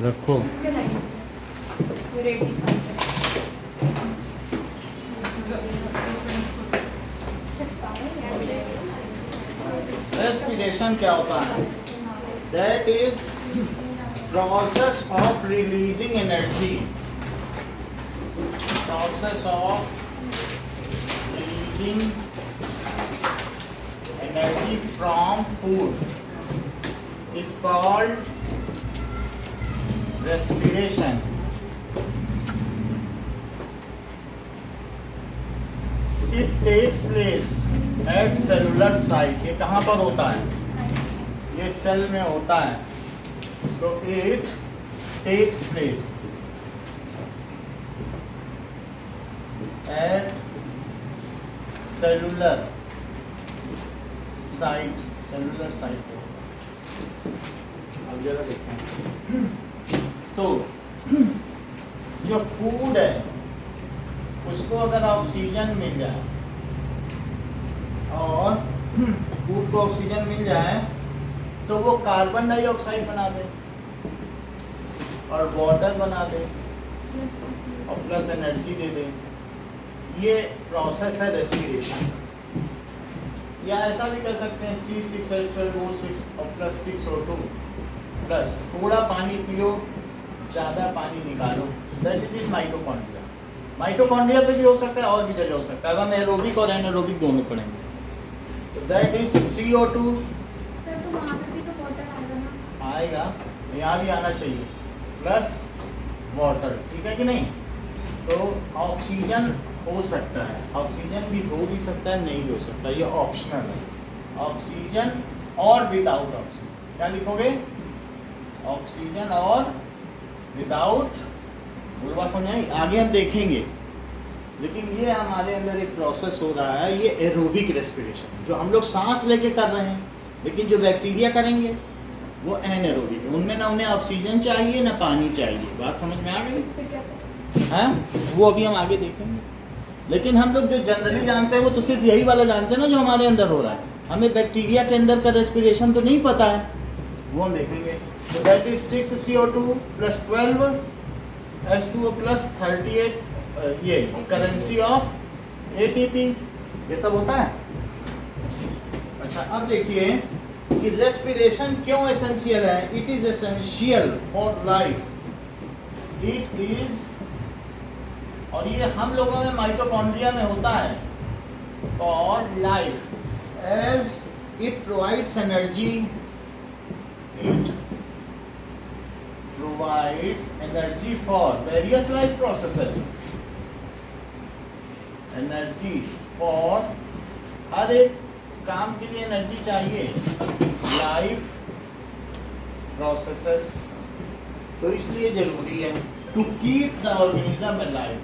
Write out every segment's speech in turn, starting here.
रखो। रेस्पिरेशन क्या होता है? That is process of releasing energy, process of releasing energy from food is called respiration. It takes place at cellular site. ये कहाँ पर होता है? ये सेल में होता है. So it takes place at cellular site. Cellular site. अब जरा देखें. तो जो फूड है उसको अगर ऑक्सीजन मिल जाए और फूड को ऑक्सीजन मिल जाए तो वो कार्बन डाइऑक्साइड बना दे और वाटर बना दे और प्लस एनर्जी दे दे. ये प्रोसेस है रेस्पिरेशन. या ऐसा भी कर सकते हैं C6H12O6 और प्लस 6O2 प्लस थोड़ा पानी पियो, ज़्यादा पानी निकालो. That is mitochondria. माइटोकॉन्ड्रिया पे भी हो सकता है और भी जगह हो सकता है. अब हम एरोबिक और एनारोबिक दोनों पढ़ेंगे. तो दैट इज CO2. सर तो वहाँ पे भी तो वाटर आएगा ना? आएगा, यहाँ भी आना चाहिए, प्लस वाटर. ठीक है कि नहीं? तो ऑक्सीजन हो सकता है, ऑक्सीजन भी हो भी सकता है, नहीं भी हो सकता. ये ऑप्शनल है. ऑक्सीजन और विदाउट ऑक्सीजन. क्या लिखोगे? ऑक्सीजन और विदाउट. बोल बात समझ आई? आगे हम देखेंगे. लेकिन ये हमारे अंदर एक प्रोसेस हो रहा है, ये एरोबिक रेस्पिरेशन, जो हम लोग सांस लेके कर रहे हैं. लेकिन जो बैक्टीरिया करेंगे वो एनएरोबिक है. उनमें ना उन्हें ऑक्सीजन चाहिए ना पानी चाहिए. बात समझ में आ गई? फिर कैसे? हैं? वो अभी हम आगे देखेंगे. लेकिन हम लोग जो जनरली जानते हैं वो तो सिर्फ यही वाला जानते हैं ना जो हमारे अंदर हो रहा है. हमें बैक्टीरिया के अंदर का रेस्पिरेशन तो नहीं पता है, वो हम देखेंगे. So that is 6CO2 plus 12 H2O plus 38. ये करेंसी ऑफ ATP. ये सब होता है. अच्छा, अब देखिए कि रेस्पिरेशन क्यों एसेंशियल है. It is essential for life. It is, और ये हम लोगों में माइटोकॉन्ड्रिया में होता है, for life as it provides energy. It provides energy for various life processes. Energy for हर एक काम के लिए एनर्जी चाहिए. Life processes. तो इसलिए जरूरी है to keep the organism alive.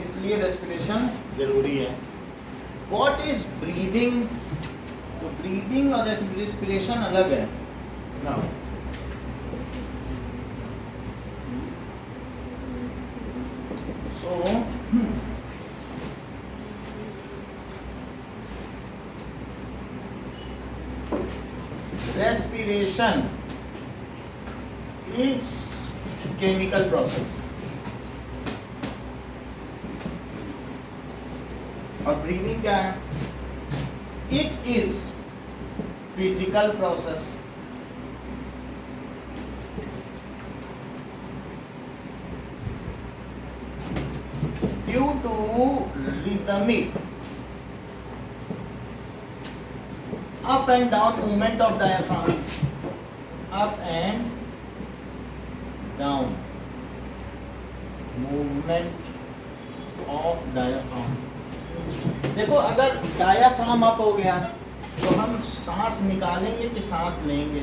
इसलिए रेस्पिरेशन जरूरी है. What is breathing? तो ब्रीदिंग और रेस्पिरेशन अलग है. Now, so respiration is chemical process. और ब्रीदिंग क्या है? It is physical process. Due to rhythmic up and down movement of diaphragm. Up and down movement of diaphragm. देखो, अगर diaphragm up हो गया तो हम सांस निकालेंगे कि सांस लेंगे?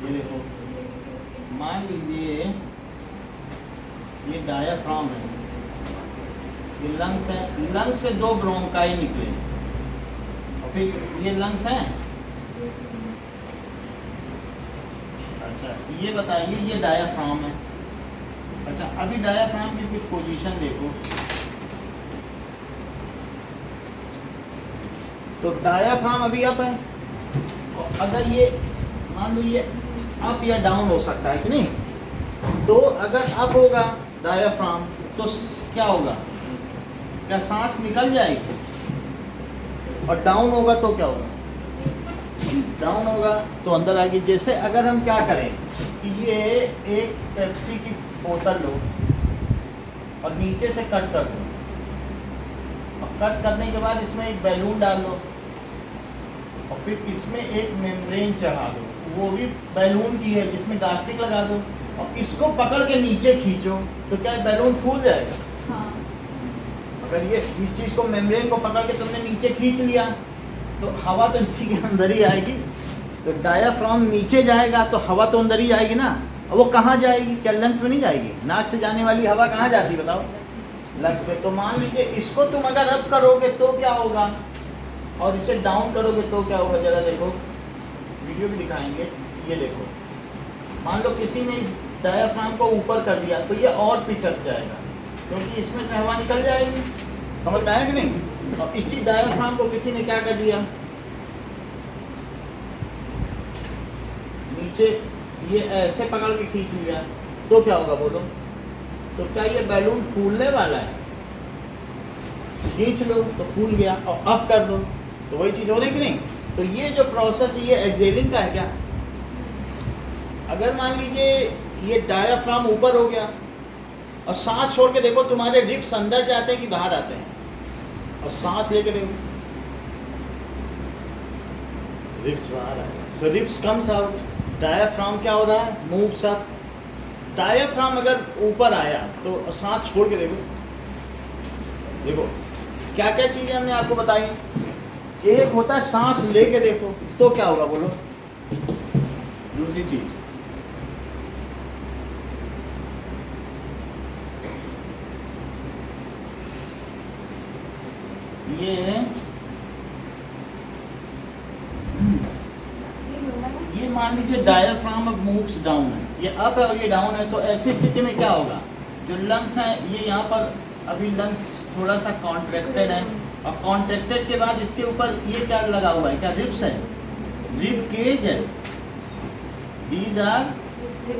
ये देखो, मान लीजिए ये डायाफ्राम है, ये लंग्स है. लंग्स से दो ब्रोंकाई निकले और फिर ये लंग्स हैं. अच्छा, ये बताइए, ये डायाफ्राम है. अच्छा, अभी डायाफ्राम की कुछ पोजीशन देखो. तो डायाफ्राम अभी अप है, और अगर ये मान लो ये अप या डाउन हो सकता है कि नहीं, तो अगर अप होगा डायाफ्राम तो क्या होगा, क्या सांस निकल जाएगी, और डाउन होगा तो क्या होगा, डाउन होगा तो अंदर आएगी। जैसे अगर हम क्या करें कि ये एक पेप्सी की बोतल लो और नीचे से कट कर दो, और कट करने के बाद इसमें एक बैलून डाल दो, और फिर इसमें एक मेम्ब्रेन चढ़ा दो, वो भी बैलून की है जिसमें गास्टिक लगा दो, और इसको पकड़ के नीचे खींचो, तो क्या बैलून फूल जाएगा। हाँ। अगर ये इस चीज़ को मेम्ब्रेन को पकड़ के तुमने नीचे खींच लिया तो हवा तो इसी के अंदर ही आएगी, तो डायाफ्राम नीचे जाएगा तो हवा तो अंदर ही आएगी ना, और वो कहाँ जाएगी, क्या लंग्स में नहीं जाएगी, नाक से जाने वाली हवा कहाँ जाती है बताओ, लंग्स में। तो मान लीजिए इसको तुम अगर अप करोगे तो क्या होगा, और इसे डाउन करोगे तो क्या होगा, जरा देखो वीडियो भी दिखाएंगे। ये देखो, मान लो किसी ने इस डायाफ्राम को ऊपर कर दिया तो ये और पिचक जाएगा, क्योंकि इसमें से हवा निकल जाएगी, समझ में आया कि नहीं। और इसी डायाफ्राम को किसी ने क्या कर दिया, नीचे ये ऐसे पकड़ के खींच लिया, तो क्या होगा बोलो, तो क्या ये बैलून फूलने वाला है, खींच लो तो फूल गया, और अप कर दो तो वही चीज़ हो रही कि नहीं। तो ये जो प्रोसेस ये एक्सेलिंग का है क्या, अगर मान लीजिए ये डायाफ्राम ऊपर हो गया और सांस छोड़ के देखो तुम्हारे रिब्स अंदर जाते हैं कि बाहर आते हैं, और सांस लेके देखो रिब्स बाहर आ गए, सो रिब्स कम्स आउट, डायाफ्राम क्या हो रहा है, मूव्स अप। डायाफ्राम अगर ऊपर आया तो सांस छोड़ के देखो, देखो क्या क्या चीज़ें हमने आपको बताई। एक होता है सांस लेके देखो तो क्या होगा बोलो, दूसरी चीज ये मान लीजिए डायाफ्राम अब मूव्स डाउन है, ये अप है और ये डाउन है, तो ऐसी स्थिति में क्या होगा, जो लंग्स हैं ये यहाँ पर अभी लंग्स थोड़ा सा कॉन्ट्रैक्टेड है, और कॉन्ट्रैक्टेड के बाद इसके ऊपर ये क्या लगा हुआ है, क्या रिब्स है, रिब केज है, these are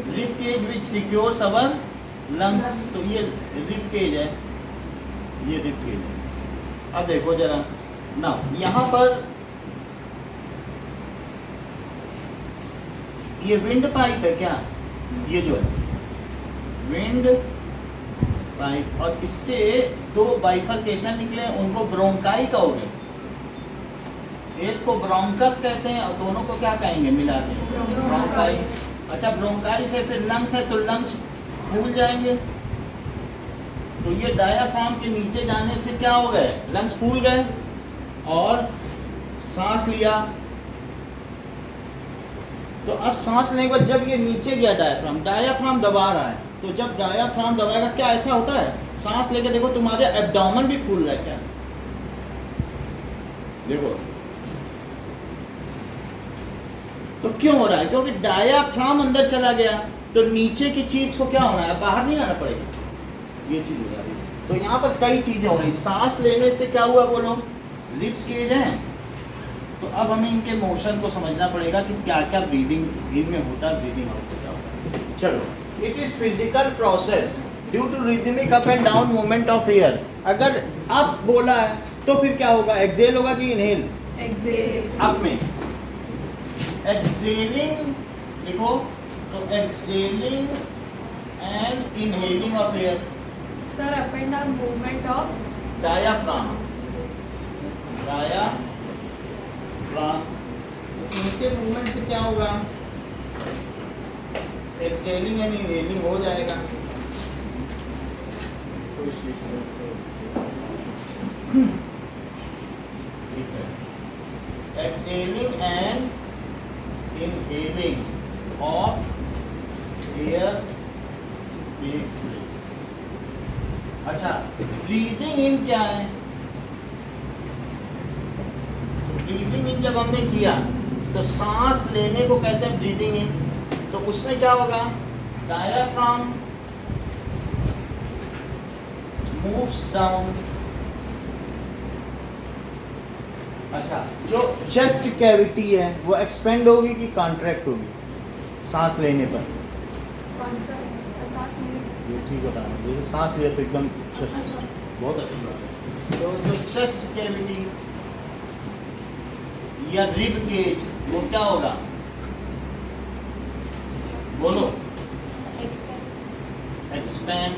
rib cage which secures our lungs, तो ये रिब केज है, ये रिब केज है। अब देखो जरा ना, यहाँ पर ये विंड पाइप है क्या, ये जो है विंड पाइप, और इससे दो बाइफरकेशन निकले, उनको ब्रोंकाई कहोगे, एक को ब्रोंकस कहते हैं और दोनों को क्या कहेंगे मिला के, ब्रोंकाई। अच्छा, ब्रोंकाई से फिर लंग्स है, तो लंग्स फूल जाएंगे, तो ये डायाफ्राम के नीचे जाने से क्या हो गए, लंग्स फूल गए, और सांस लिया, तो अब सांस लेने के बाद जब ये नीचे गया डायाफ्राम दबा रहा है, तो जब डायाफ्राम दबाएगा क्या ऐसा होता है, सांस लेके देखो तुम्हारे एब्डोमेन भी फूल रहा है क्या, देखो तो क्यों हो रहा है, क्योंकि डायाफ्राम अंदर चला गया, तो नीचे की चीज को क्या होना है, बाहर नहीं आना पड़ेगा, ये चीज हो रही है। तो यहाँ पर कई चीजें हो रही, सांस लेने से क्या हुआ बोलो, रिब्स केज हैं, तो अब हमें इनके मोशन को समझना पड़ेगा कि क्या क्या ब्रीदिंग इन में होता है, ब्रीदिंग आउट होता है। चलो, it is physical process due to rhythmic up and down movement of air. अगर अप बोला है तो फिर क्या होगा, एक्सेल होगा कि इनहेल, एक्सेल, अप में एक्सेलिंग लिखो, तो exhaling and inhaling of air, sir up and down movement of diaphragm, इनके मूवमेंट से क्या होगा, एक्सेलिंग एंड इनहेलिंग हो जाएगा। ठीक है, exhaling and inhaling of air takes place. अच्छा, ब्रीदिंग इन क्या है, ब्रीदिंग इन जब हमने किया तो सांस लेने को कहते हैं ब्रीदिंग इन, तो उसमें क्या होगा, डायाफ्राम मूव्स डाउन, अच्छा, जो चेस्ट कैविटी है वो एक्सपेंड होगी कि कॉन्ट्रैक्ट होगी सांस लेने पर? ये ठीक बता रहा हूँ, जैसे सांस लिया तो एकदम चेस्ट, बहुत अच्छी बात है। तो जो चेस्ट कैविटी या रिब केज वो क्या होगा, बोलो? एक्सपेंड।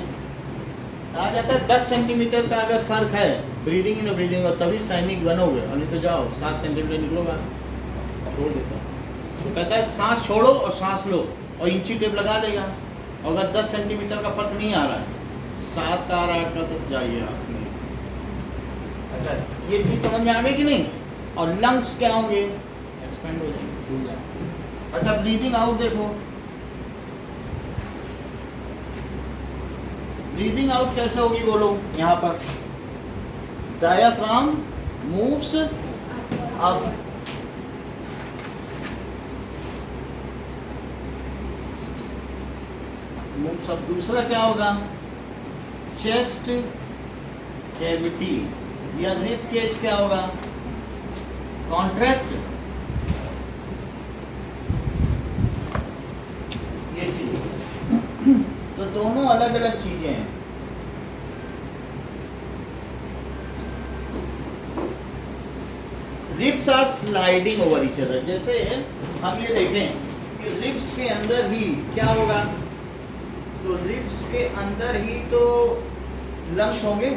कहा जाता है 10 सेंटीमीटर का अगर फर्क है ब्रीदिंग इन और ब्रीदिंग आउट तभी सैनिक बनोगे, और नहीं तो जाओ 7 सेंटीमीटर निकलोगा, छोड़ देता है। तो कहता है सांस छोड़ो और सांस लो, और इंची टेप लगा लेगा। अगर 10 सेंटीमीटर का फर्क नहीं आ रहा है, 7 का 8 का, तो जाइए आप नहीं। अच्छा, ये चीज़ समझ में आ गई कि नहीं? और लंग्स क्या होंगे, एक्सपेंड हो जाएंगे, फूल जाएंगे। अच्छा, ब्रीदिंग आउट देखो, ब्रीदिंग आउट कैसे होगी बोलो? यहाँ पर diaphragm moves up, moves up. दूसरा क्या होगा, चेस्ट कैविटी या रिब केज क्या होगा, कॉन्ट्रैक्ट। ये चीज, तो दोनों अलग अलग चीजें हैं। Ribs are sliding over each other. जैसे हम ये देखें कि रिब्स के अंदर ही क्या होगा, तो रिब्स के अंदर ही तो लंग्स होंगे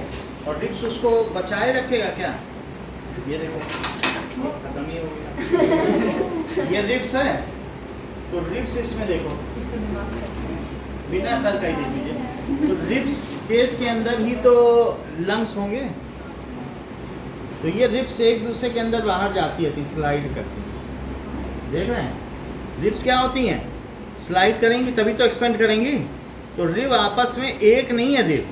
और रिब्स उसको बचाए रखेगा क्या? ये देखो खत्म ही हो गया। ये रिब्स है, तो रिब्स इसमें देखो, बिना सर का ही देख लीजिए, तो रिब्स केज के अंदर ही तो लंग्स होंगे। तो ये रिब्स एक दूसरे के अंदर बाहर जाती है, स्लाइड करती है। देख रहे हैं, रिब्स क्या होती हैं, स्लाइड करेंगी तभी तो एक्सपेंड करेंगी। तो रिब आपस में एक नहीं है रिब,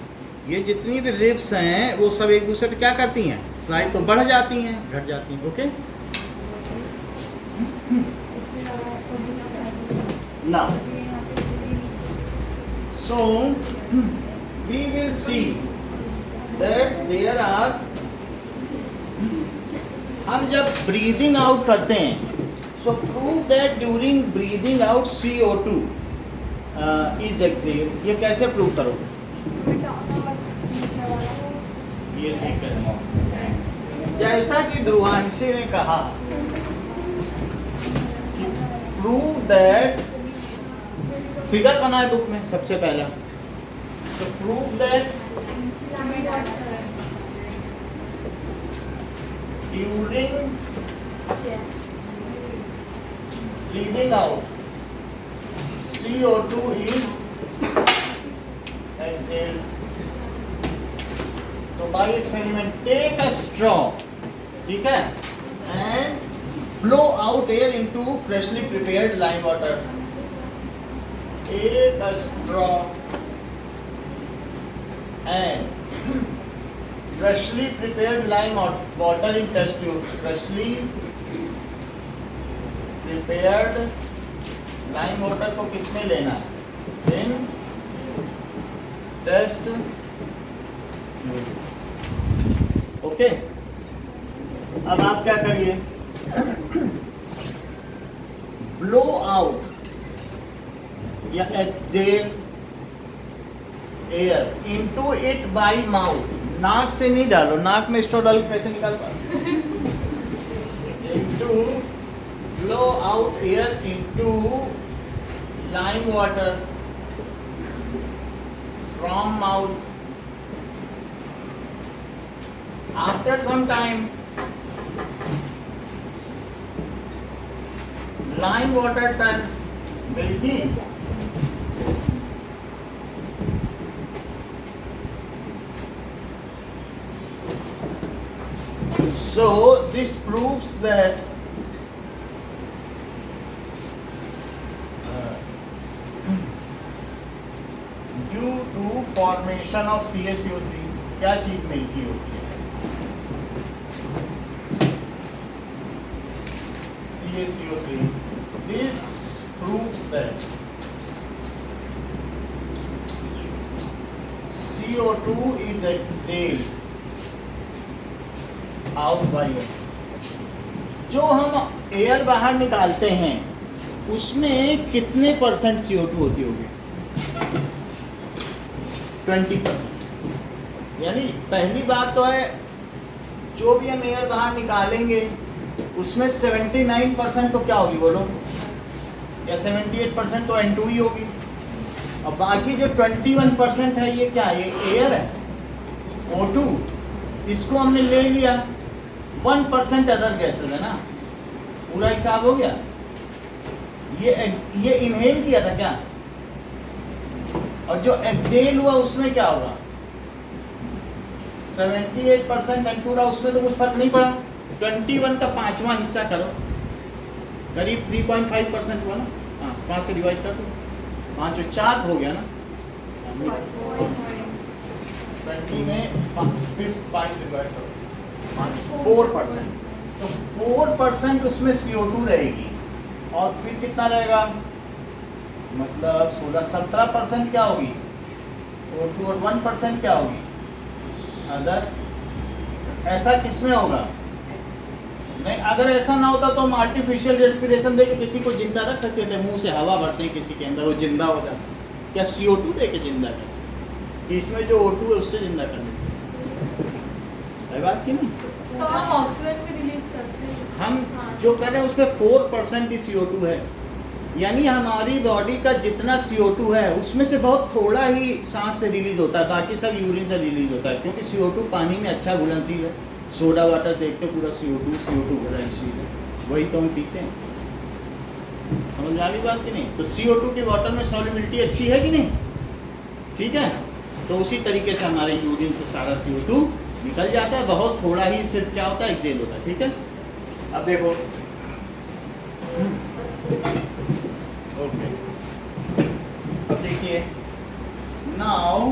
ये जितनी भी रिब्स हैं वो सब एक दूसरे पे क्या करती हैं, स्लाइड, तो बढ़ जाती हैं, घट जाती हैं। ओके ना, so we will see that there are, हम जब ब्रीदिंग आउट करते हैं, so prove that during breathing out CO2 is exhaled। ये कैसे प्रूव करोगे? ये ठीक है, जैसा कि ध्रुवांशी ने कहा कि प्रूव दैट, फिगर बना है बुक में सबसे पहला, तो prove that during breathing out CO2 is exhaled। तो by experiment, take a straw, ठीक है, and blow out air into freshly prepared lime water. Take a straw and freshly prepared lime water in test tube. Freshly prepared lime water को किसमें लेना है? In test tube. Okay, अब आप क्या करिए, ब्लो आउट या exhale air into it by mouth. नाक से नहीं डालो, नाक में स्ट्रॉ डाल कैसे निकाल पाओ? Into blow out air into lime water from mouth. After some time lime water turns milky. So this proves that due to formation of CaCO3 क्या चीज मिलती होती है? CaCO3। This proves that CO2 is exhaled out by us जो हम air बाहर निकालते हैं उसमें कितने परसेंट CO2 होती होगी? 20%। यानी पहली बात तो है जो भी हम एयर बाहर निकालेंगे उसमें 79% तो क्या होगी बोलो? या 78% तो N2 ही होगी। और बाकी जो 21% है ये क्या है? ये एयर है, O2। इसको हमने ले लिया, 1% अदर गैसेस है ना, पूरा हिसाब हो गया। ये इनहेल किया था क्या? और जो एक्सहेल हुआ उसमें क्या होगा? 78% N2 रहा, उसमें तो कुछ फर्क नहीं पड़ा। 21 का 5वां हिस्सा करो, करीब 3.5% हुआ ना। हाँ, 5 से डिवाइड कर दो, 5 और 4 हो गया ना। 20 में 5 से डिवाइड करो, 4%। तो 4% उसमें CO2 रहेगी। और फिर कितना रहेगा? मतलब 17% क्या होगी? O2। और 1% क्या होगी? अदर। ऐसा किसमें होगा? नहीं, अगर ऐसा ना होता तो हम आर्टिफिशियल रेस्पिरेशन देके किसी को जिंदा रख सकते थे। मुंह से हवा भरते हैं किसी के अंदर, वो जिंदा हो जाता। क्या CO2 देके जिंदा कर? इसमें जो O2 है उससे जिंदा कर देते। है बात की नहीं? तो हम ऑक्सीजन भी रिलीज करते हैं। हम हाँ। जो कर रहे हैं उसमें 4% ही CO2 है। यानी हमारी बॉडी का जितना CO2 है उसमें से बहुत थोड़ा ही सांस से रिलीज होता है, बाकी सब यूरिन से रिलीज होता है। क्योंकि CO2 पानी में अच्छा घुलनशील है। सोडा वाटर देखते पूरा CO2 घुलनशील है, वही तो हम पीते हैं। समझ में आ गई बात कि नहीं? तो CO2 की वाटर में सॉल्युबिलिटी अच्छी है कि नहीं? ठीक है। तो उसी तरीके से हमारे यूरिन से सारा CO2 निकल जाता है। बहुत थोड़ा ही सिर्फ क्या होता है? एक्सेल होता है। ठीक है। अब देखो, ओके, अब देखिए now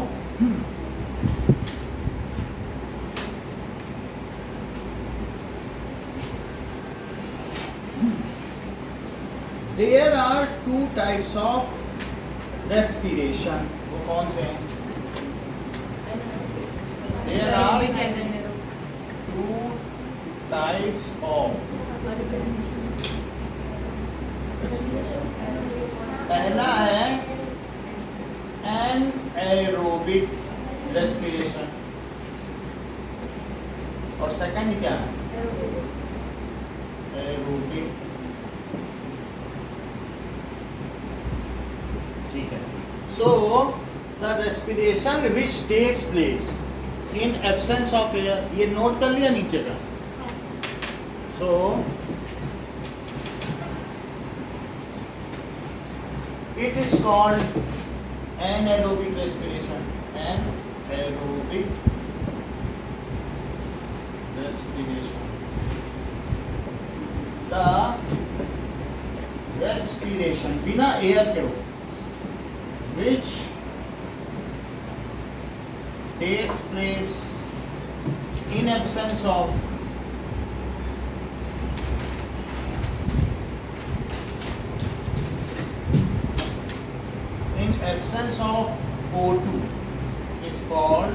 there are 2 types of respiration. वो कौन से हैं? There are 2 types of respiration. पहला है एनएरोबिक रेस्पिरेशन और सेकंड क्या है? एरोबिक। ठीक है। So the respiration which takes place in absence of air, ये नोट कर लिया नीचे का। So it is called anaerobic respiration. Anaerobic respiration. The respiration बिना एयर के हो, which takes place in absence of absence of O2 is called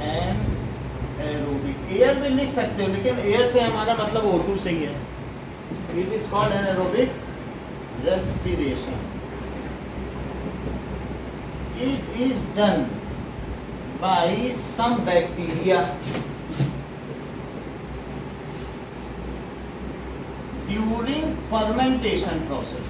anaerobic. Air भी लिख सकते हो, लेकिन एयर से हमारा मतलब O2 से ही है। It is called anaerobic respiration. It is done by some bacteria during fermentation process.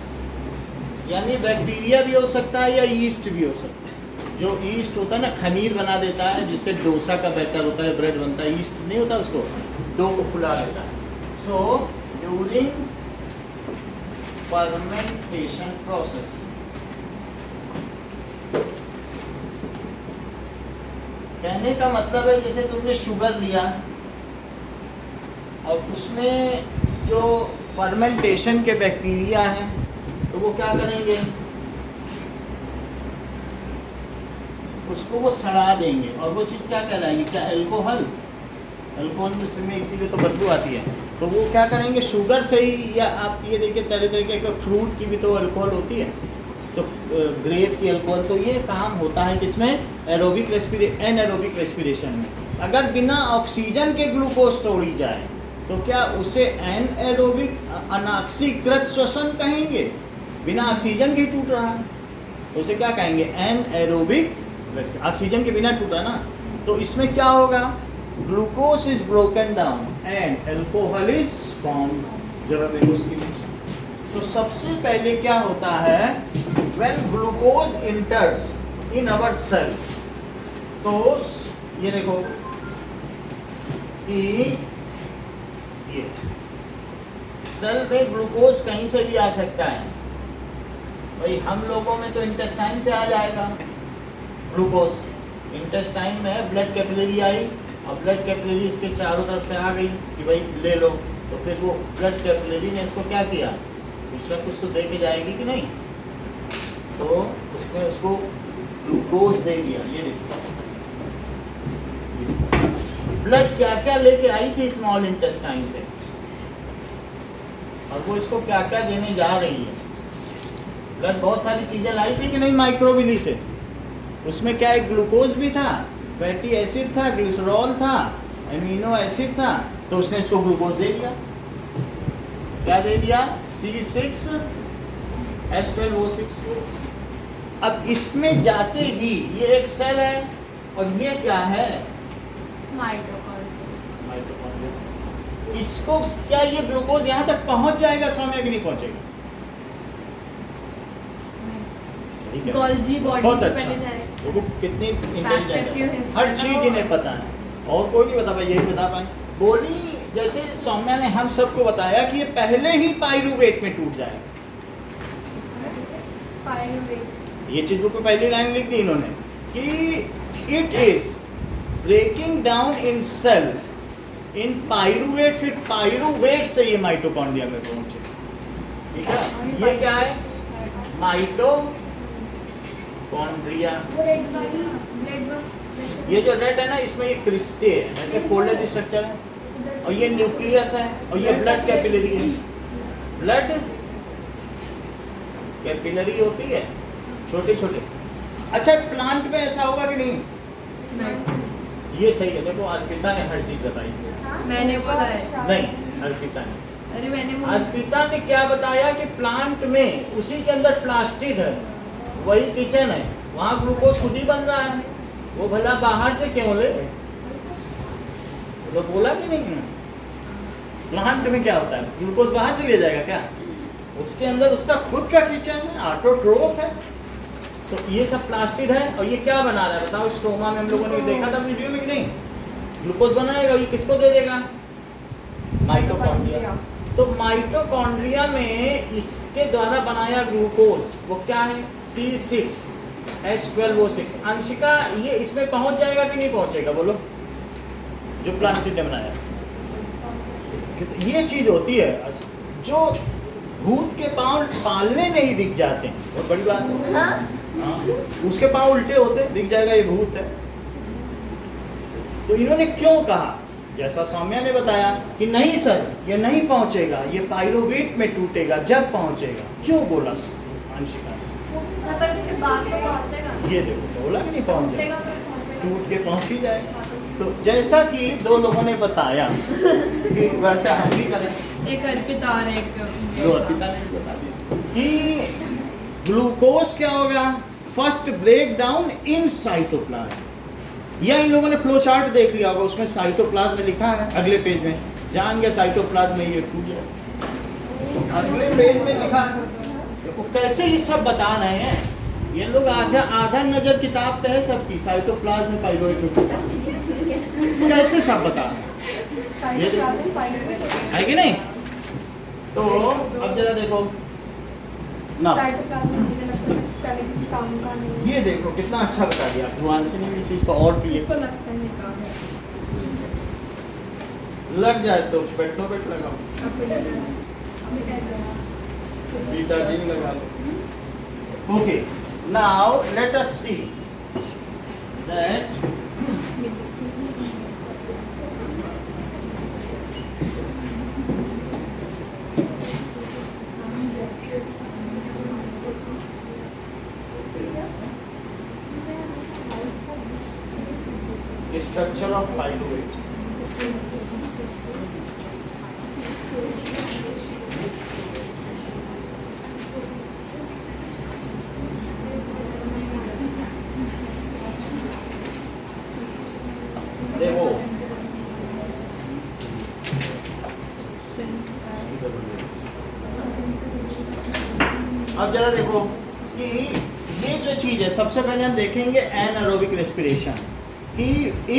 यानी बैक्टीरिया भी हो सकता है या ईस्ट भी हो सकता है। जो ईस्ट होता है ना, खमीर बना देता है, जिससे डोसा का बैटर होता है, ब्रेड बनता है। ईस्ट नहीं होता, उसको डो को फुला देता है। सो ड्यूरिंग फर्मेंटेशन प्रोसेस कहने का मतलब है जैसे तुमने शुगर लिया और उसमें जो फर्मेंटेशन के बैक्टीरिया हैं तो वो क्या करेंगे? उसको वो सड़ा देंगे। और वो चीज़ क्या कहलाएगी? क्या? अल्कोहल। अल्कोहल में इसीलिए तो बदबू आती है। तो वो क्या करेंगे? शुगर से ही, या आप ये देखिए तरह तरह के फ्रूट की भी तो अल्कोहल होती है, तो ग्रेप की अल्कोहल। तो ये काम होता है किसमें? एनारोबिक रेस्पिरेशन में। अगर बिना ऑक्सीजन के ग्लूकोज तोड़ी जाए तो क्या उसे एनएरोबिक अनाक्सीकृत श्वसन कहेंगे? बिना ऑक्सीजन के टूट रहा है तो उसे क्या कहेंगे? एनएरोबिक, ऑक्सीजन के बिना टूट रहा ना। तो इसमें क्या होगा? Glucose is broken down and alcohol is formed. जरा देखो इसकी पिक्चर। तो सबसे पहले क्या होता है? When glucose enters in our cell, तो ये देखो कि ये सेल में ग्लूकोज कहीं से भी आ सकता है। भाई हम लोगों में तो इंटेस्टाइन से आ जाएगा ग्लूकोज। इंटेस्टाइन में ब्लड कैपिलरी आई और ब्लड कैपिलरी इसके चारों तरफ से आ गई कि भाई ले लो। तो फिर वो ब्लड कैपिलरी ने इसको क्या किया? कुछ ना कुछ तो दे के जाएगी कि नहीं? तो उसने उसको ग्लूकोज दे दिया। ये देखो ब्लड क्या क्या लेके आई थी स्मॉल इंटेस्टाइन से, और वो इसको क्या क्या देने जा रही है। ब्लड बहुत सारी चीजें लाई थी कि नहीं माइक्रोविली से। उसमें क्या एक ग्लूकोज भी था, फैटी एसिड था, ग्लिसरॉल था, एमिनो एसिड था। तो उसने इसको ग्लूकोज दे दिया। क्या दे दिया? C6H12O6। अब इसमें जाते ही ये एक सेल है और ये क्या है? माइटोकॉन्ड्रिया। इसको क्या ये ग्लूकोज यहाँ तक पहुंच जाएगा सौम्य कि नहीं पहुंचेगा? सही कह रहे हैं। गोल्जी बॉडी बहुत पे अच्छा। पहले जाएगा। देखो कितनी इंटेलिजेंट Perspective है, है। हर चीज इन्हें पता है और कोई नहीं बता पाए, यही बता पाए। बोली जैसे सौम्या ने हम सबको बताया कि ये पहले ही पाइरूवेट में टूट जाएगा। ये चीज को पहली लाइन लिख दी इन्होंने कि it is breaking down in cell in pyruvate, फिर पाइरूवेट से ये माइटोकॉन्ड्रिया में पहुंचे। ठीक है, ये क्या है? माइटोकॉन्ड्रिया। ये जो रेड है ना, इसमें ये क्रिस्टे है, ऐसे फोल्डेड स्ट्रक्चर है, और ये न्यूक्लियस है, और ये ब्लड कैपिलरी है। ब्लड कैपिलरी होती है छोटे छोटे। अच्छा, प्लांट में ऐसा होगा कि नहीं? ये सही है। देखो अर्पिता ने हर चीज बताई। मैंने बोला है। नहीं, अर्पिता ने अरे मैंने बोला। अर्पिता ने क्या बताया कि प्लांट में उसी के अंदर प्लास्टिड है, वही किचन है, वहाँ ग्लूकोज खुद ही बन रहा है। वो भला बाहर से क्यों ले? तो बोला कि नहीं? प्लांट में क्या होता है? ग्लूकोज बाहर से ले जाएगा क्या? उसके अंदर उसका खुद का किचन है, ऑटोट्रोफ है। तो ये सब प्लास्टिड है, और ये क्या बना रहा है बताओ? स्ट्रोमा में हम लोगों ने देखा था वीडियो में कि नहीं? ग्लूकोज बनाएगा, ये किसको दे देगा? माइटोकॉन्ड्रिया। तो माइटोकॉन्ड्रिया में इसके द्वारा बनाया ग्लूकोज वो क्या है? C6H12O6। अंशिका, ये इसमें पहुंच जाएगा कि नहीं पहुंचेगा? बोलो, जो प्लास्टिक ने बनाया। ये चीज होती है जो भूत के पांव पालने में ही दिख जाते हैं, बहुत बड़ी बात है। हाँ? उसके पांव उल्टे होते, दिख जाएगा ये भूत है। तो इन्होंने क्यों कहा, जैसा सौम्या ने बताया कि नहीं सर ये नहीं पहुंचेगा, ये पाइरोवेट में टूटेगा जब पहुंचेगा। क्यों बोला अंशिका ने? पर उसके बाद तो पहुंचेगा। ये देखो, बोला कि नहीं पहुंचेगा, टूटेगा पर पहुंचेगा। टूट के पहुंच ही जाएगा। तो जैसा कि दो लोगों ने बताया कि वैसा हम भी करें। एक अर्पिता और एक जो अर्पिता ने बता दिया कि ग्लूकोज क्या होगा? First break down in cytoplasm. या इन लोगों ने फ्लो चार्ट देख लिया होगा, उसमें साइटोप्लाज्म में लिखा है अगले पेज में। जान गया साइटोप्लाज्म में ये टूट जाए, अगले पेज में लिखा है। देखो कैसे ये सब बता रहे हैं ये लोग। आधा नजर किताब पे है सबकी, साइटोप्लाज्म में पाइरोइड में टूटा, कैसे सब बता रहे हैं ये देखो, है कि नहीं? तो अब जरा देखो ना, ये देखो कितना अच्छा बता दिया ध्रुवांशी ने इस चीज को और क्लियर। इसको लगता है निकाल है। लग जाए तो पेटो पेट लगाओ, बीटाडीन लगा लो। Okay, now let us see that structure of pyruvate. देखो अब जरा देखो कि ये जो चीज़ है, सबसे पहले हम देखेंगे एनारोबिक रेस्पिरेशन कि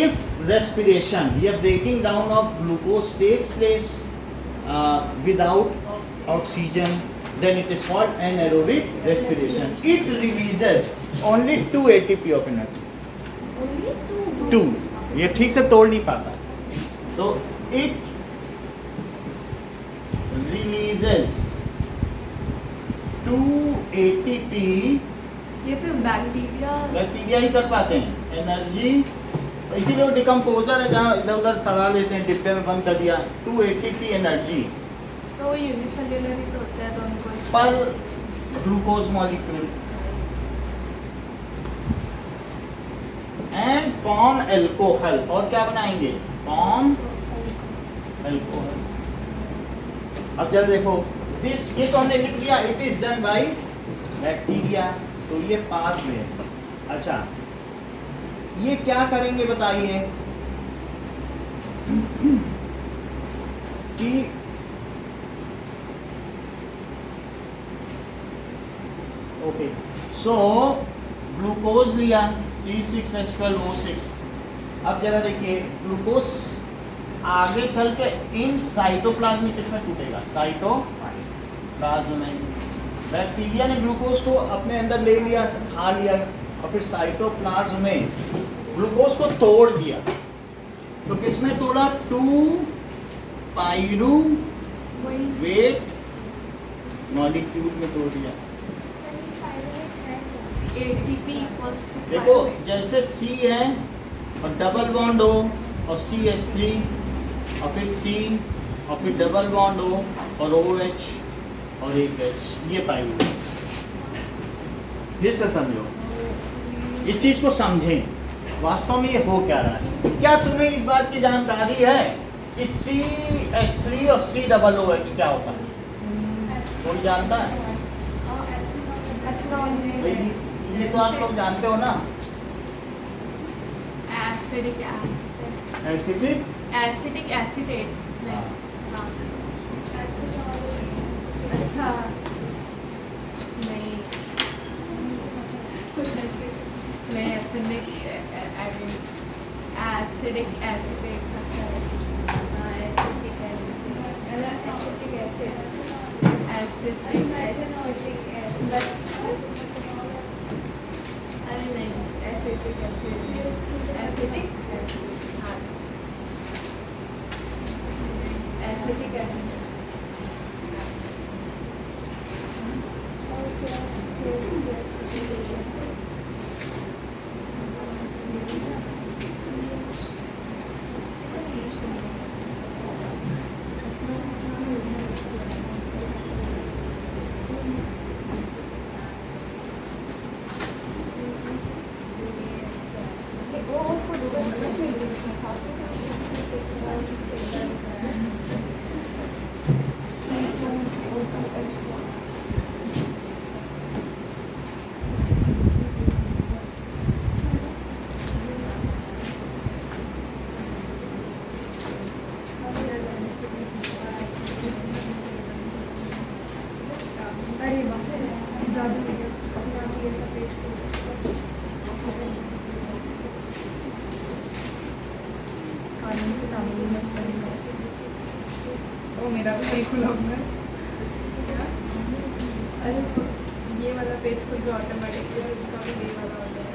इफ रेस्पिरेशन या breaking down of glucose takes place without oxygen, then it is called anaerobic respiration. It releases only 2 ATP of energy. Only 2, ये ठीक से तोड़ नहीं पाता, तो it releases 2 ATP. ये सिर्फ बैक्टीरिया ही कर पाते हैं एनर्जी, इसीलिए वो डिकम्पोजर है, जहाँ इधर उधर सड़ा लेते हैं, डिब्बे में बंद कर दिया। 2 ATP एनर्जी तो यूनिसेल्युलर ही तो होता है, तो उनको पर glucose molecule and form alcohol, और क्या बनाएंगे, फॉर्म एल्कोहल। अब जरा देखो दिस, ये तो हमने लिख दिया, it is done by bacteria, तो ये पाथवे। अच्छा ये क्या करेंगे बताइए कि ओके, सो ग्लूकोज लिया C6H12O6। अब जरा देखिए ग्लूकोज आगे चल के इन साइटोप्लाज्म में किसमें टूटेगा, साइटोप्लाज्म में। बैक्टीरिया ने ग्लूकोज को अपने अंदर ले लिया, खा लिया, और फिर साइटोप्लाज्म में ग्लूकोज को तोड़ दिया, तो किसमें तोड़ा, 2 पाइरूवेट मॉलिक्यूल में तोड़ दिया। ATP equals to देखो जैसे C है और डबल बॉन्ड हो और CH3 और फिर C और फिर डबल बॉन्ड हो और OH और एक H, ये पाइरूवेट। फिर से समझो, इस चीज को समझें वास्तव में ये हो क्या रहा है। क्या तुम्हें इस बात की जानकारी है कि CH3 और COOH क्या होता है, कोई जानता है? भाई ये तो आप लोग जानते हो ना, एसिडिक एसिडिक एसिटेट। अच्छा नहीं, एसिडिक एसिटेट अरे नहीं, एसिटिक एसिड, एसिटिक हाँ, एसिटिक एसिड। अरे बाप जादू ये सब पेज ओ मेरा भी नहीं खुला हुआ है। अरे ये वाला पेज खुल गया ऑटोमेटिकली, और इसका भी ये वाला हो जाएगा।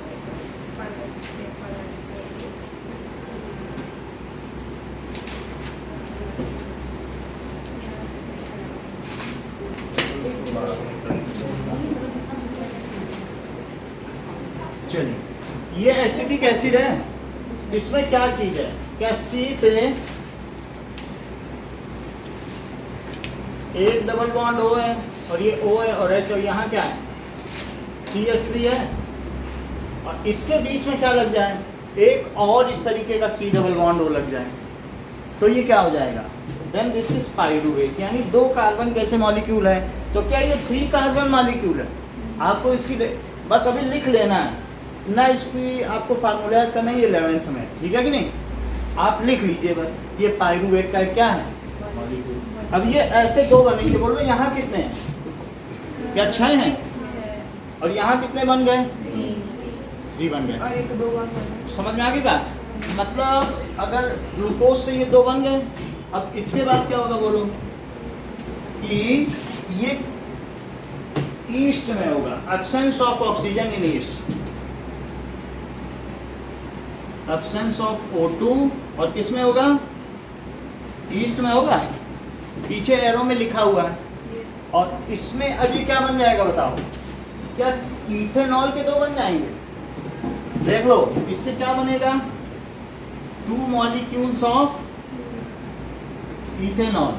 चलिए ये एसिटिक एसिड है, इसमें क्या चीज है, क्या C पे एक डबल बॉन्ड O है और ये O है और H, और यहाँ क्या है, CH3 है, और इसके बीच में क्या लग जाए, एक और इस तरीके का C डबल बॉन्ड O लग जाए, तो ये क्या हो जाएगा, देन दिस इज पाइरूवेट, यानी 2 कार्बन कैसे मॉलिक्यूल है, तो क्या ये 3 कार्बन मॉलिक्यूल है। आपको इसकी बस अभी लिख लेना है ना, इसकी आपको फार्मूला करना है 11th में, ठीक है कि नहीं। आप लिख लीजिए बस, ये पाइरूवेट का क्या है मॉलिक्यूल। अब ये ऐसे दो बनेंगे, बोलो यहाँ कितने हैं, क्या 6 हैं, और यहाँ कितने बन गए, 3 बन गए। और एक 2 बार बना। समझ में आ गई बात? मतलब अगर ग्लूकोज से ये 2 बन गए, अब इसके बाद क्या होगा बोलो, कि ये ईस्ट में होगा, absence of oxygen in east, absence of O2, और किस में होगा, ईस्ट में होगा, पीछे एरो में लिखा हुआ है। और इसमें अभी क्या बन जाएगा बताओ, क्या इथेनॉल के 2 बन जाएंगे, देख लो इससे क्या बनेगा, 2 मॉलिक्यूल्स ऑफ इथेनॉल,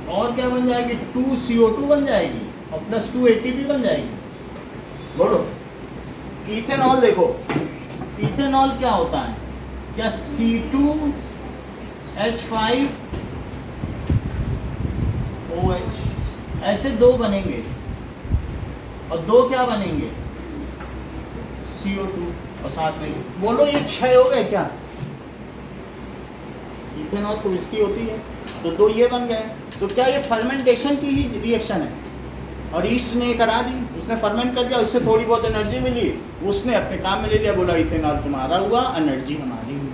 और क्या बन जाएगी, 2 CO2 बन जाएगी, और प्लस 2 ATP बन जाएगी। बोलो इथेनॉल, देखो इथेनॉल क्या होता है, क्या C2H5OH, ऐसे 2 बनेंगे, और 2 क्या बनेंगे, CO2, और साथ में बोलो ये 6 हो गए क्या, इथेनॉल तो विस्की होती है, तो 2 ये बन गए। तो क्या ये फर्मेंटेशन की ही रिएक्शन है, और ईस्ट ने करा दी, उसने फर्मेंट कर दिया, उससे थोड़ी बहुत एनर्जी मिली, उसने अपने काम में ले लिया, बोला इथेनॉल तुम्हारा हुआ, एनर्जी हमारी हुई।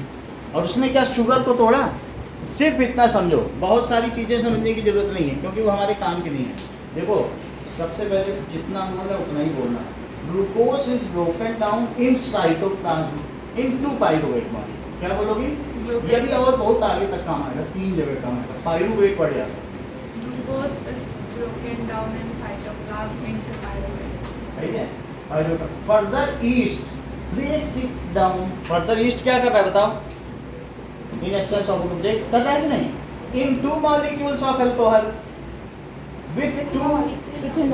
और उसने क्या शुगर को तोड़ा, सिर्फ इतना समझो, बहुत सारी चीज़ें समझने की जरूरत नहीं है, क्योंकि वो हमारे काम की नहीं है। देखो सबसे पहले जितना बोला उतना ही बोलना, glucose is broken down in cytoplasm into pyruvate molecule. क्या बोलोगी, ये भी और बहुत आगे तक काम आएगा, 3 जगह काम आएगा, पाइरूवेट पड़ जाता है। Glucose is broken down in cytoplasm into pyruvate. सही है, pyruvate further yeast breaks it down, further yeast क्या कर रहा है बताओ, इन एब्सेंस ऑफ ब्रेक कर रहा है कि नहीं, इन 2 molecules of alcohol with 2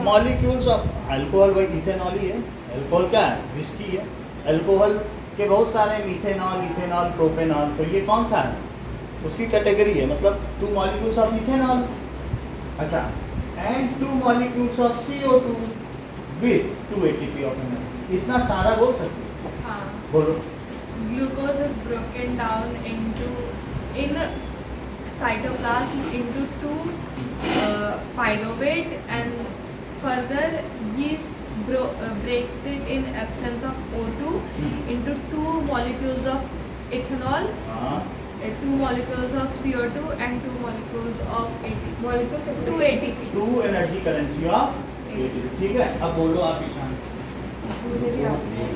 molecules of alcohol, वही इथेनॉल ही है, अल्कोहल क्या है, विस्की है, अल्कोहल के बहुत सारे मिथेनॉल, इथेनॉल, प्रोपेनॉल, तो ये कौन सा है, उसकी कैटेगरी है, मतलब 2 मॉलिक्यूल्स ऑफ इथेनॉल, अच्छा, and 2 molecules of CO2 with 2 ATP of energy. इतना सारा बोल सकते हो, हाँ. बोलो। Glucose is broken down in cytoplasm into 2 pyruvate, and further yeast breaks it in absence of O2 into 2 molecules of ethanol, हाँ, 2 molecules of CO2 and 2 molecules of ATP. 2 ATP. 2 energy currency of ATP, ठीक है। अब बोलो आप ईशान। मुझे भी आता है.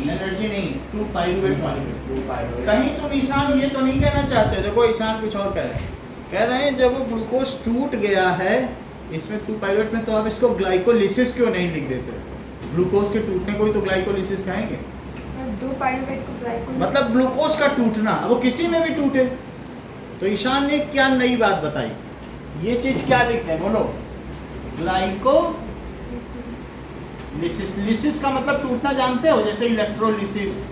एनर्जी नहीं, 2 पाइरूवेट मॉलिक्यूल। कहीं तुम ईशान ये तो नहीं कहना चाहते, देखो ईशान कुछ और कह रहे हैं जब वो ग्लूकोज टूट गया है इसमें 2 पाइरूवेट में, तो आप इसको ग्लाइकोलिसिस क्यों नहीं लिख देते, ग्लूकोज के टूटने को ही तो ग्लाइकोलिसिस कहेंगे, 2 पाइरूवेट को ग्लाइकोलिसिस. मतलब ग्लूकोज का टूटना, वो किसी में भी टूटे। तो ईशान ने क्या नई बात बताई, ये चीज क्या लिखते हैं बोलो, ग्लाइको लिसिस। लिसिस का मतलब टूटना जानते हो, जैसे इलेक्ट्रोलिसिस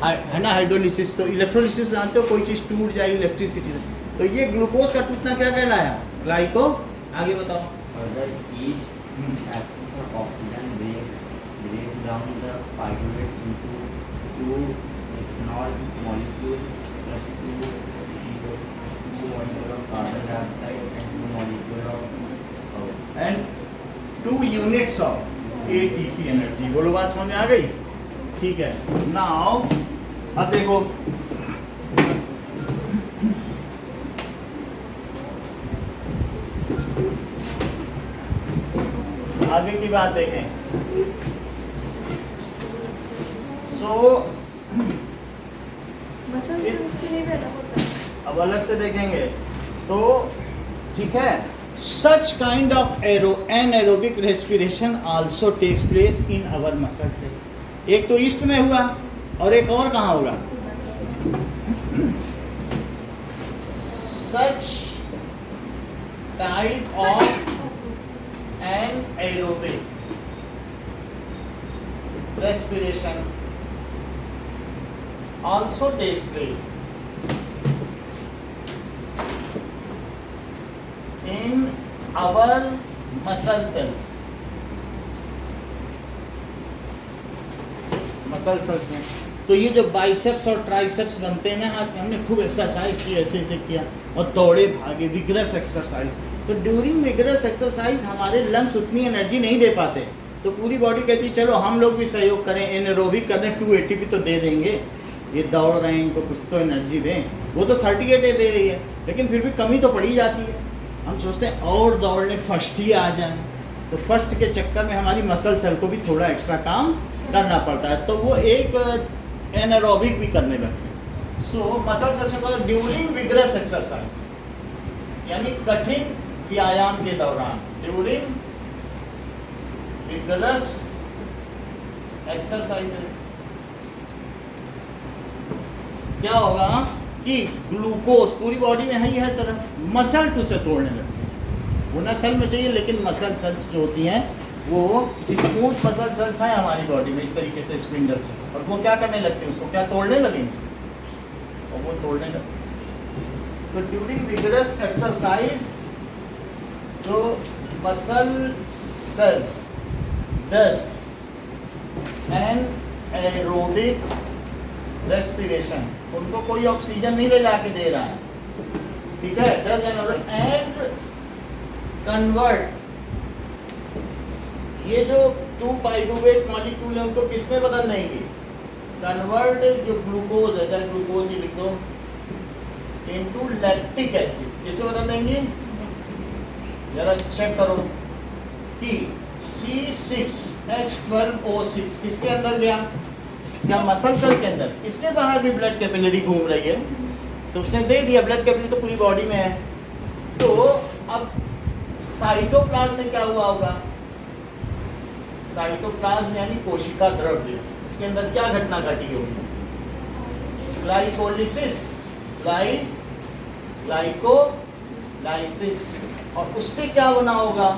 है ना, हाइड्रोलिसिस, तो इलेक्ट्रोलिसिस जानते हो, कोई चीज़ टूट जाए इलेक्ट्रिसिटी से, तो ये ग्लूकोज का टूटना क्या कहलाया, ग्लाइको। आगे बताओ। Further yeast absence of oxygen breaks down the pyruvate into 2 ethanol molecule plus 2 molecule of carbon dioxide and 2 molecule of and 2 units of ATP energy. बोलो बात समझ में आ गई, ठीक है। नाउ अब देखो, आगे की बात देखें। मसल इस- उसके लिए भी अलग होता है. अब अलग से देखेंगे तो ठीक है। Such kind of anaerobic respiration also takes place in our muscles. एक तो ईस्ट में हुआ और एक और कहाँ होगा। Such type of anaerobic respiration also takes place in our muscle cells. Muscle cells में। तो ये जो बाइसेप्स और ट्राइसेप्स बनते हैं ना, हमने खूब एक्सरसाइज की, ऐसे ऐसे किया और दौड़े भागे, विग्रस एक्सरसाइज। तो ड्यूरिंग विग्रस एक्सरसाइज हमारे लंग्स उतनी एनर्जी नहीं दे पाते, तो पूरी बॉडी कहती है चलो हम लोग भी सहयोग करें, एनएरोबिक कर दें, 280 भी तो दे देंगे, ये दौड़ रहे हैं इनको कुछ तो एनर्जी दें। वो तो 38 दे रही है, लेकिन फिर भी कमी तो पड़ी जाती है। हम सोचते हैं और दौड़ने फर्स्ट ही आ जाएं, तो फर्स्ट के चक्कर में हमारी मसल सेल को भी थोड़ा एक्स्ट्रा काम करना पड़ता है, तो वो एक एनारोबिक भी करने लगते हैं। सो मसल सेल्स में ड्यूरिंग विग्रस एक्सरसाइज, यानी कठिन व्यायाम के दौरान, ड्यूरिंग विग्रस एक्सरसाइजेस क्या होगा कि ग्लूकोज पूरी बॉडी में है ही हर तरफ, मसल्स उसे तोड़ने लगते हैं। वो ना सेल में चाहिए, लेकिन मसल सेल्स जो होती हैं वो स्मूथ मसल सेल्स हैं हमारी बॉडी में, इस तरीके से स्पिंडल से, और वो क्या करने लगते हैं, उसको क्या तोड़ने लगेंगे, और वो तोड़ने लगते। तो ड्यूरिंग विगरस एक्सरसाइज जो मसल सेल्स डस एन एरोबिक रेस्पिरेशन, उनको कोई ऑक्सीजन नहीं ले जाके दे रहा है, ठीक है, डज एंड कन्वर्ट, ये जो 2 पाइरुवेट मॉलिक्यूल है उनको किस में बदल देंगे, कन्वर्ट जो ग्लूकोज है, चाहे ग्लूकोज ही लिख दो, इनटू लैक्टिक एसिड, किस में बदल देंगे, जरा चेक करो कि C6H12O6 किसके अंदर गया, क्या मसल सेल के अंदर, इसके बाहर भी ब्लड कैपिलरी घूम रही है, तो उसने दे दिया, ब्लड कैपिलरी तो पूरी बॉडी में है। तो अब साइटोप्लाज्म में क्या हुआ होगा, साइटोप्लाज्म यानी कोशिका द्रव्य, इसके अंदर क्या घटना घटी होगी, ग्लाइकोलिसिस, ग्लाइकोलाइसिस, और उससे क्या बना होगा,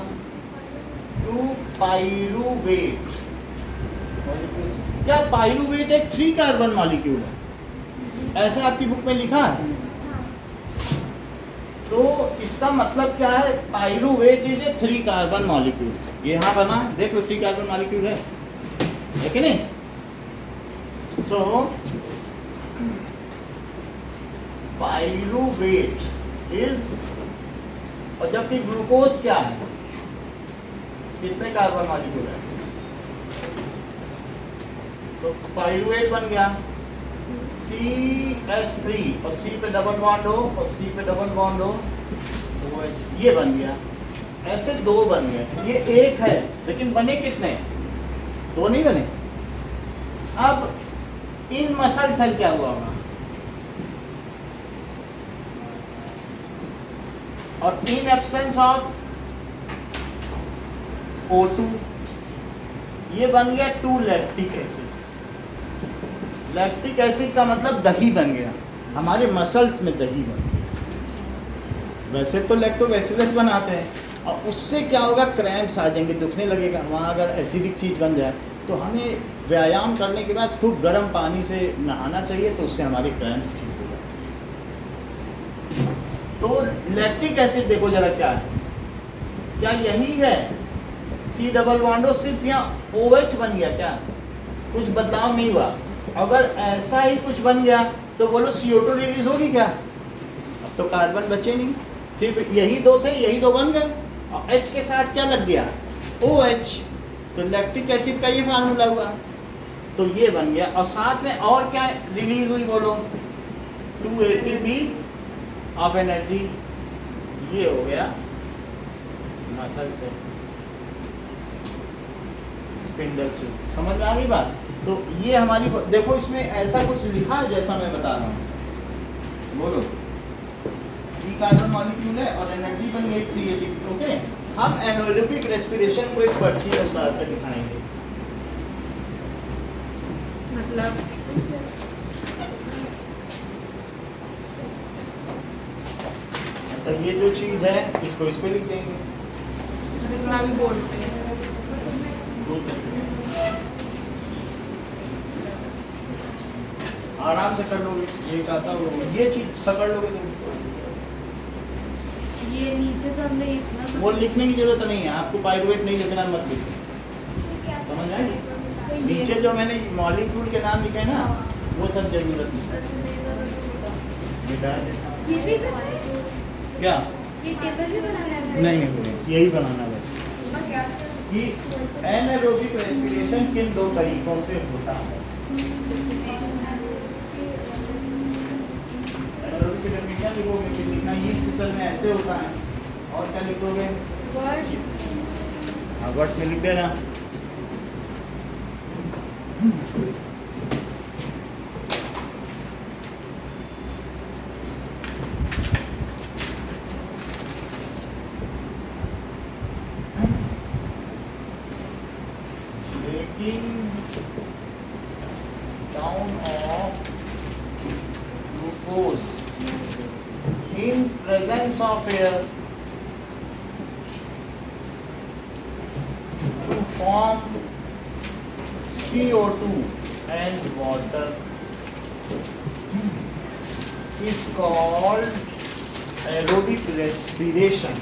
2 पाइरुवेट मॉलिक्यूल्स। क्या पाइरुवेट एक 3 कार्बन मॉलिक्यूल है, ऐसा आपकी बुक में लिखा है? तो इसका मतलब क्या है, pyruvate is a 3 carbon molecule. ये यहाँ बना, देख लो 3 कार्बन मॉलिक्यूल है कि नहीं? सो पाइरुवेट इज, और जबकि ग्लूकोज क्या है, कितने कार्बन मॉलिक्यूल है, तो पाइरुवेट बन गया CH3, और C पे डबल बॉन्ड हो और C पे डबल बॉन्ड हो, तो वो ये बन गया, ऐसे 2 बन गए, ये 1 है, लेकिन बने कितने, 2 नहीं बने। अब इन मसल सेल क्या हुआ होगा, और इन एब्सेंस ऑफ O2 ये बन गया 2 लैक्टिक एसिड। लैक्टिक एसिड का मतलब दही बन गया, हमारे मसल्स में दही बन गया। वैसे तो लैक्टोबैसिलस बनाते हैं, और उससे क्या होगा, क्रैम्प्स आ जाएंगे, दुखने लगेगा वहाँ, अगर एसिडिक चीज़ बन जाए। तो हमें व्यायाम करने के बाद खूब गर्म पानी से नहाना चाहिए, तो उससे हमारे क्रैम्प्स ठीक हो जाते हैं। तो लैक्टिक एसिड देखो जरा क्या है, क्या यही है, C डबल बॉन्ड, सिर्फ यहाँ OH बन गया, क्या कुछ बदलाव नहीं हुआ। अगर ऐसा ही कुछ बन गया तो बोलो CO2 रिलीज होगी क्या, अब तो कार्बन बचे नहीं, सिर्फ यही 2 थे, यही 2 बन गए, और H के साथ क्या लग गया, OH, तो लैक्टिक एसिड का ये फार्मूला हुआ, तो ये बन गया। और साथ में और क्या रिलीज हुई बोलो, 2 ATP ऑफ एनर्जी, ये हो गया मसल से, स्पिंडल से। समझ में आ गई बात? तो ये हमारी, देखो इसमें ऐसा कुछ लिखा है जैसा मैं बता रहा हूँ, बोलो 3 कार्बन मॉलिक्यूल है और एनर्जी बन गई 3 ATP। ओके, हम एनारोबिक रेस्पिरेशन को एक पर्ची में उतार कर दिखाएंगे, मतलब तो ये जो चीज़ है इसको इस पे लिख देंगे, इतना भी बोर्ड पे आराम से कर लोगे, ये कहता हूँ ये चीज पकड़ लोगे तो ये नीचे से हमने इतना वो लिखने की जरूरत नहीं है, आपको पाइरुवेट नहीं लिखना, मत लिखो, समझ आए? नीचे जो मैंने मॉलिक्यूल के नाम लिखे ना, वो सब जरूरत नहीं बेटा। ये भी क्या ये टेबल भी बनाना है? नहीं है, यही बनाना बस कि एनारोबिक रेस्पिरेशन किन दो तरीकों से होता है। एनारोबिक रेस्पिरेशन लिखोगे कि लिखना यीस्ट सेल में ऐसे होता है, और क्या लिखोगे? वर्ड्स में लिख देना। Down of glucose in presence of air to form CO2 and water is called aerobic respiration.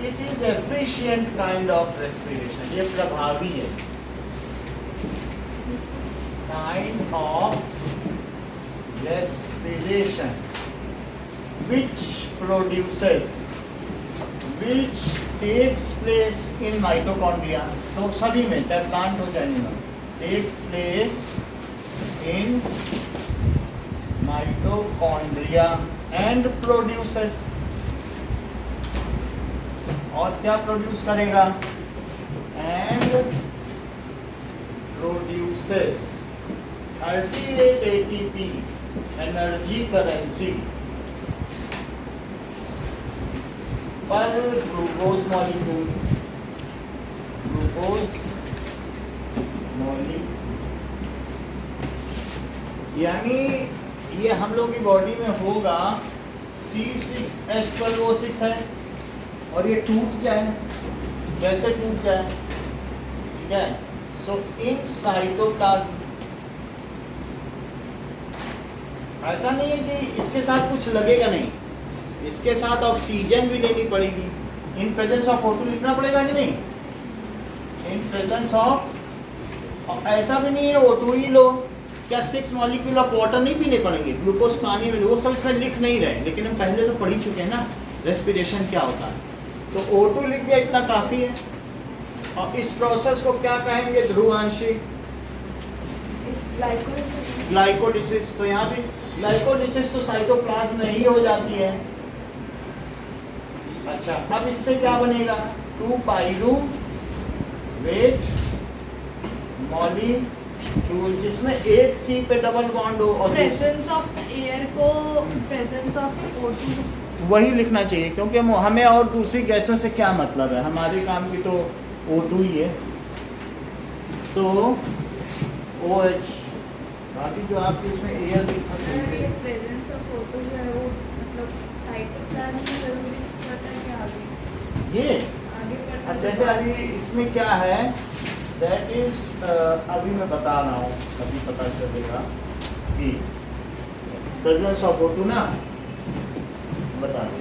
It is efficient kind of respiration. ये प्रभावी है, kind of respiration which takes place in mitochondria. तो सभी में, चाहे प्लांट हो चाहे animal, takes place in mitochondria and produces, और क्या प्रोड्यूस करेगा? And produces 38 ATP energy currency पर ग्लूकोज मॉलिक्यूल। यानी ये हम लोग की बॉडी में होगा C6H12O6 है, और ये टूट जाए, कैसे टूट जाए? ठीक है, सो इन साइटोप्लाज्म, ऐसा नहीं है कि इसके साथ कुछ लगेगा, नहीं, इसके साथ ऑक्सीजन भी लेनी पड़ेगी। इन प्रेजेंस ऑफ O2 लिखना पड़ेगा कि नहीं? इन प्रेजेंस ऑफ, ऐसा भी नहीं है O2 ही लो, क्या 6 मॉलिक्यूल ऑफ वाटर नहीं पीने पड़ेंगे? ग्लूकोज पानी में, वो सब इसमें लिख नहीं रहे, लेकिन हम पहले तो पढ़ ही चुके हैं ना रेस्पिरेशन क्या होता है। तो O2 लिख दिया, इतना काफ़ी है। और इस प्रोसेस को क्या कहेंगे ध्रुवांशी? ग्लाइकोलिसिस। तो यहाँ भी ग्लाइकोलिसिस तो साइटोप्लाज्म में ही हो जाती है। अच्छा, अब इससे क्या बनेगा? 2 मॉलिक्यूल जिसमें एक C पे डबल बॉन्ड हो, और प्रेजेंस ऑफ एयर को प्रेजेंस ऑफ O2 वही लिखना चाहिए, क्योंकि हमें और दूसरी गैसों से क्या मतलब है? हमारे काम की तो O2 ही है, तो OH, बाकी जो आपकी उसमें एयर लिखना चाहिए। प्रेजेंस ऑफ O2 जो है वो मतलब साइटोप्लाज्म में जरूरी पड़ता है कि आगे ये पड़ता है? जैसे अभी इसमें क्या है, दैट इज अभी मैं बता रहा हूँ, अभी पता चलेगा कि प्रेजेंस ऑफ O2 ना, बता दो।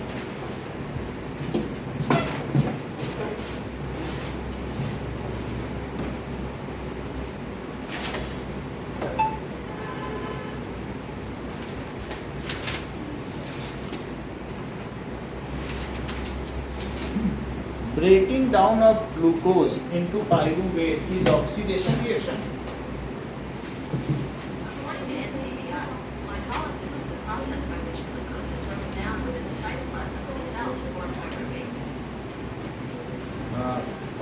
Breaking down of glucose into pyruvate is oxidation reaction. According to NCBI, glycolysis is the process by which glucose is broken down within the cytoplasm of a cell to form pyruvate.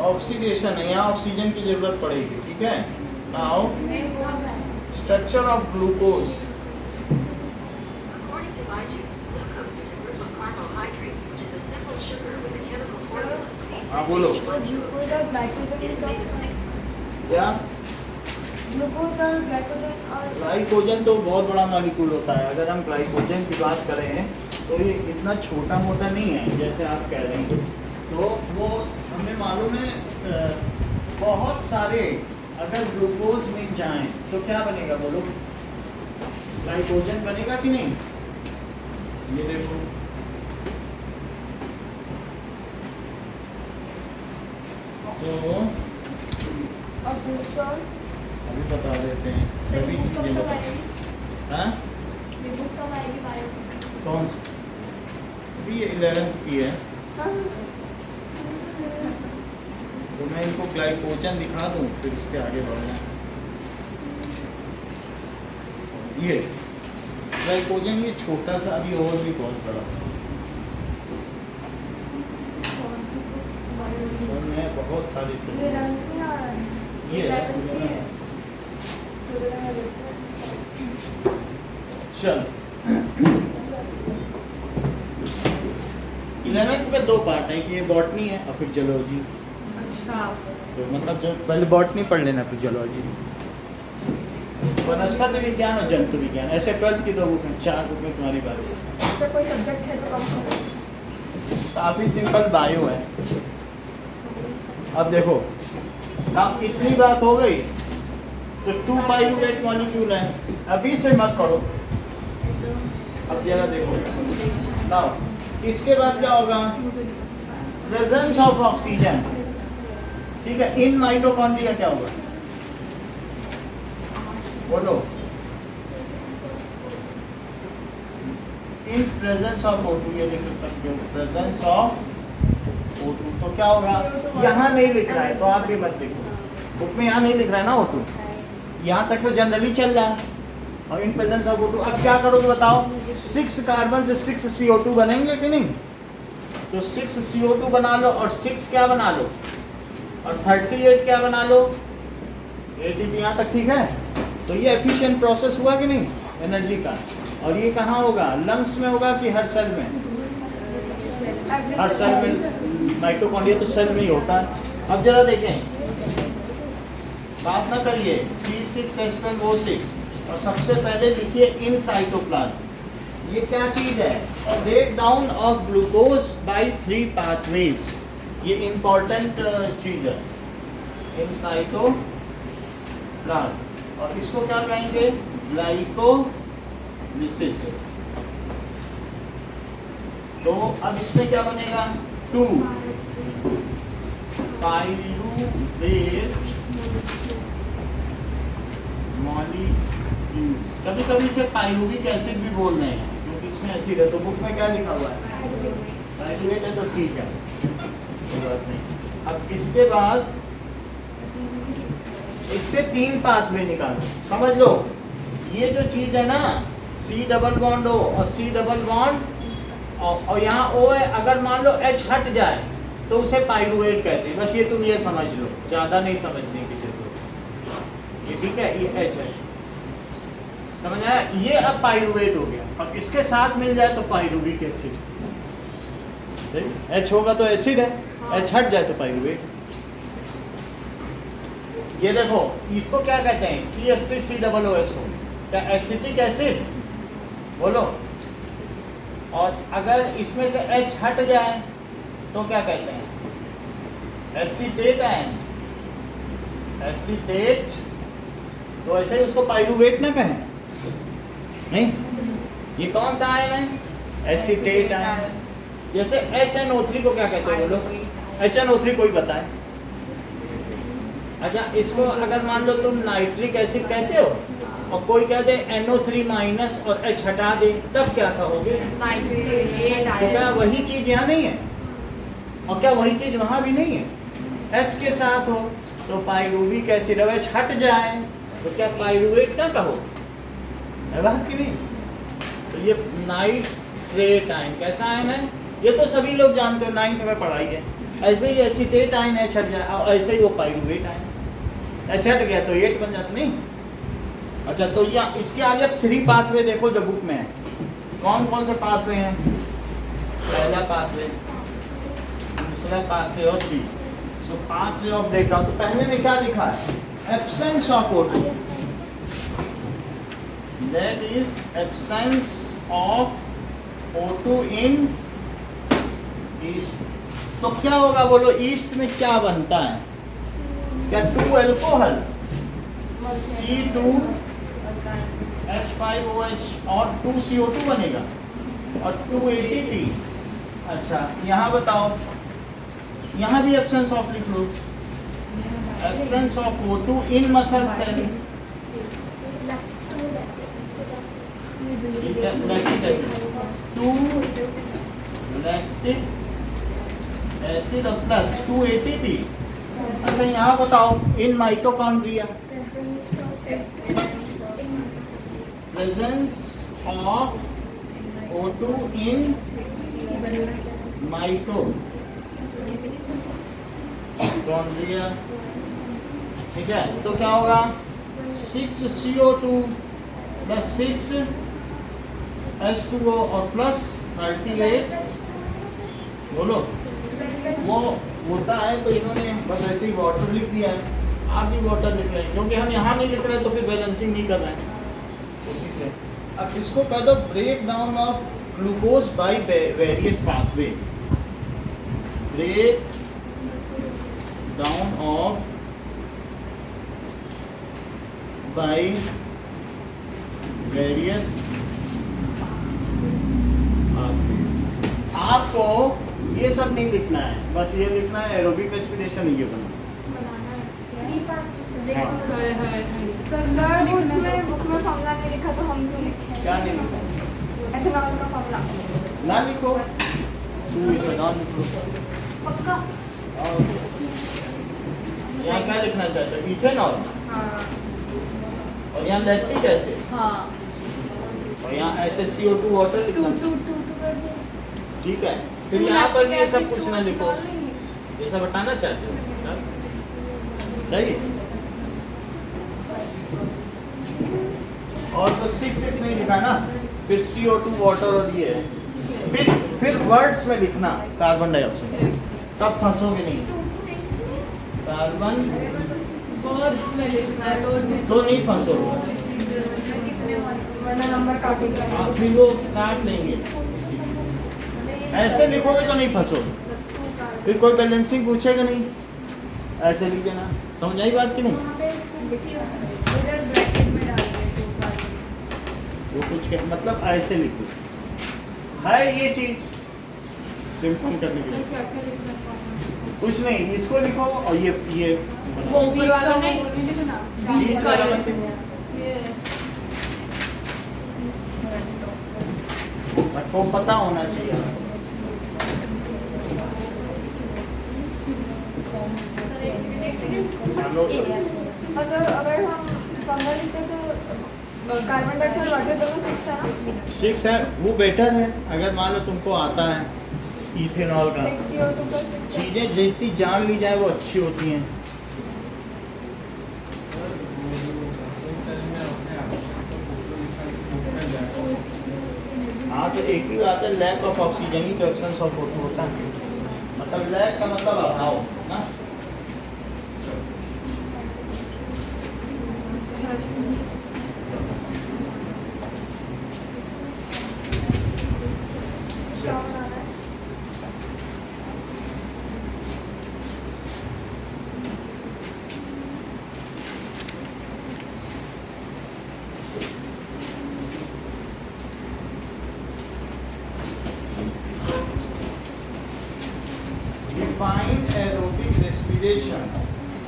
Oxidation है, यहाँ oxygen की जरूरत पड़ेगी। ठीक है, now structure of glucose. According to Bijus, glucose is a group of carbohydrates which is a simple sugar with a chemical formula हाँ बोलो। C6H12O6. It is made of 6 क्या? ग्लूकोज और ग्लाइकोजन और ग्लाइकोजन तो बहुत बड़ा मॉलिक्यूल होता है। अगर हम ग्लाइकोजन की बात करें तो ये इतना छोटा मोटा नहीं है जैसे आप कह रहे हैं। तो वो हमें मालूम है, बहुत सारे अगर ग्लूकोज मिल जाएं तो क्या बनेगा बोलो? ग्लाइकोजन बनेगा कि नहीं? ये देखो तो और this one, अभी बता देते हैं सभी ये book चीज़ें कब बता। आएगी? हाँ ये book कब आएगी bio की? कौन सी? अभी ये 11th की है, तो मैं इनको ग्लाइकोजन दिखा दूँ फिर उसके आगे बढ़ना है। ये ग्लाइकोजन ये छोटा सा, अभी और भी बहुत बड़ा और मैं बहुत सारी ये से रंग में आ रहा है। ये है, 7th की है। तो जरा मैं देखता हूँ। चल 11th में 2 पार्ट है कि ये बॉटनी है और फिर जूलॉजी। अच्छा। तो मतलब जो पहले बॉटनी पढ़ लेना फिर जूलॉजी, वनस्पति विज्ञान और जंतु विज्ञान, ऐसे 12th की 2 बुक हैं, 4 बुक में तुम्हारी बारी है। तो कोई सब्जेक्ट है जो कम हो? काफी सिंपल बायो है। अब देखो, अब इतनी बात हो गई तो 2 पाइरुवेट मॉलिक्यूल है, अभी से मत करो। अब जरा देखो नाउ, इसके बाद क्या होगा? मुझे नहीं पसंद आया। प्रेजेंस ऑफ ऑक्सीजन, ठीक है, इन माइटोकॉन्ड्रिया क्या होगा? बोलो। इन प्रेजेंस ऑफ O2, ये लिख सकते हो, प्रेजेंस ऑफ O2, तो क्या होगा? यहाँ नहीं लिख रहा है तो आप भी मत लिखो, बुक में यहाँ नहीं लिख रहा है ना O2, यहाँ तक तो जनरली चल रहा है। और इन प्रेजेंस ऑफ O2 अब क्या करोगे बताओ? 6 कार्बन से 6 CO2 बनेंगे कि नहीं? तो 6 CO2 बना लो और 6 क्या बना लो, और 38 क्या बना लो, ATP। यहाँ तक ठीक है? तो ये एफिशिएंट प्रोसेस हुआ कि नहीं एनर्जी का? और ये कहाँ होगा? लंग्स में होगा कि हर सेल में? हर सेल में। माइटोकॉन्ड्रिया तो सेल में ही होता है। अब जरा देखें, बात ना करिए, C6H12O6 और सबसे पहले लिखिए इन साइटोप्लाज्म। ये क्या चीज है? Break down of glucose by 3 pathways, ये इंपॉर्टेंट चीज है इन साइटोप्लाज्म। और इसको क्या कहेंगे? ग्लाइकोलिसिस। तो अब इसमें क्या बनेगा? 2 पाइरुवेट मॉलिक्यूल्स। कभी कभी से पाइरुविक एसिड भी बोल रहे हैं क्योंकि इसमें एसिड है, तो बुक में क्या लिखा हुआ है? पाइरुवेट है, तो ठीक है, कोई बात नहीं। अब इसके बाद इससे 3 पाथवे निकालो, समझ लो। ये जो चीज है ना, C डबल बॉन्ड O और C डबल बॉन्ड और यहाँ O है, अगर मान लो H हट जाए तो उसे पाइरुवेट कहते हैं। बस ये तुम ये समझ लो, ज़्यादा नहीं समझने की जरूरत। ये ठीक है, ये H है, समझ आया? ये अब पाइरुवेट हो गया और इसके साथ मिल जाए तो पाइरुविक एसिड। H होगा तो एसिड है, H हट जाए तो पाइरुवेट। ये देखो, इसको क्या कहते हैं? CH3COOH को क्या एसिटिक एसिड? बोलो। और अगर इसमें से H हट जाए तो क्या कहते हैं? Acetate ion. एसीटेट, तो ऐसे ही उसको पाइरुवेट ना कहें? नहीं, ये कौन सा आयन है? Acetate ion. जैसे HNO3 को क्या कहते हो? बोलो। HNO3 कोई बताए? अच्छा, इसको अगर मान लो तुम नाइट्रिक एसिड कहते हो और कोई कहते NO3 माइनस और H हटा दे, तब क्या कहोगे? तो क्या वही चीज यहाँ नहीं है? और क्या वही चीज वहाँ भी नहीं है? H के साथ हो तो पाइरुविक एसिड, अब H हट जाए तो क्या पाइरुवेट ना कहो? है बात की नहीं? तो ये नाइट्रेट आयन कैसा आयन है? ये तो सभी लोग जानते हो, 9th में पढ़ाई है। ऐसे ही एसीटेट आयन H हट जाए और ऐसे ही वो पाइरुवेट आयन, H हट गया तो 8 बन जाता नहीं। अच्छा, तो ये इसके आगे 3 पाथवे देखो जो बुक में है। कौन कौन से पाथवे हैं? पहला पाथवे, दूसरा पाथवे और 3। सो पाथवे ऑफ ब्रेकडाउन, तो पहले में क्या लिखा है? Absence of O2, that is absence of O2 in east. तो क्या होगा बोलो? ईस्ट में क्या बनता है? क्या 2 अल्कोहल C2H5OH और 2 CO2 बनेगा और 2 ATP। अच्छा, यहाँ बताओ, यहाँ भी एब्सेंस ऑफ लिख लो, absence of O2 in muscle cell. ठीक है, लैक्टिक एसिड 2 लैक्टिक एसिड और प्लस 2 ATP। अच्छा यहाँ बताओ in mitochondria presence of O2 in mitochondria। ठीक है, तो क्या होगा 6 CO2 प्लस 6 H2O और प्लस 38 बोलो वो होता है। तो इन्होंने बस ऐसे ही वाटर लिख दिया है, आप भी वाटर लिख रहे हैं क्योंकि हम यहाँ नहीं लिख रहे तो फिर बैलेंसिंग नहीं कर रहे हैं उसी से। अब इसको कह दो break down of glucose by various pathway. Break down of by various pathways. आपको ये सब नहीं लिखना है, बस ये लिखना है एरोबिक रेस्पिरेशन ये बना। सर उसमें बुक में फॉर्मूला नहीं लिखा तो हम क्यों लिखे? क्या नहीं लिखा? एथेनॉल का फॉर्मूला ना लिखो, तू इथेनॉल लिखो। पक्का? और यहाँ क्या लिखना चाहते हो? इथेनॉल। हाँ और यहाँ लैक्टिक एसिड हाँ और यहाँ SaCO2 वाटर टू लिखना। टू टू टू कर दे। ठीक है, फिर यहाँ पर भी ये सब कुछ ना लिखो, ये सब हटाना चाहते हो हाँ? सही। और तो 6 नहीं लिखा ना, फिर CO2 वाटर और ये है। फिर वर्ड्स में लिखना कार्बन डाइऑक्साइड, तब फंसोगे नहीं। कार्बन वर्ड्स में लिखना है तो नहीं फंसोगे, कितने मॉलिक्यूल वरना नंबर काटेगा। आप फिर वो काट लेंगे। ऐसे लिखोगे तो नहीं फंसोगे, फिर कोई बैलेंसिंग पूछेगा नहीं, ऐसे लिख देना। समझ आई बात कि नहीं? इधर ब्रैकेट में डाल दे तो कार्बन। वो कुछ मतलब ऐसे लिख दो है ये चीज सिंपल करने के लिए। कुछ नहीं, इसको लिखो और ये वो बीच वाला नहीं, बीच वाला मत लिखो। आपको पता होना चाहिए। और सर अगर हम फॉर्मूला लिखते तो कार्बन डाइऑक्साइड वाटर दोनों 6 है ना? 6 है, वो बेटर है। अगर मान लो तुमको आता है इथेनॉल का, 6 CO2 का 6 चीजें जितनी जान ली जाए वो अच्छी होती हैं। हाँ तो एक ही बात है, लैक ऑफ ऑक्सीजन ही तो एब्सेंस ऑफ O2 होता है। मतलब लैक का मतलब अभाव ना। Define aerobic respiration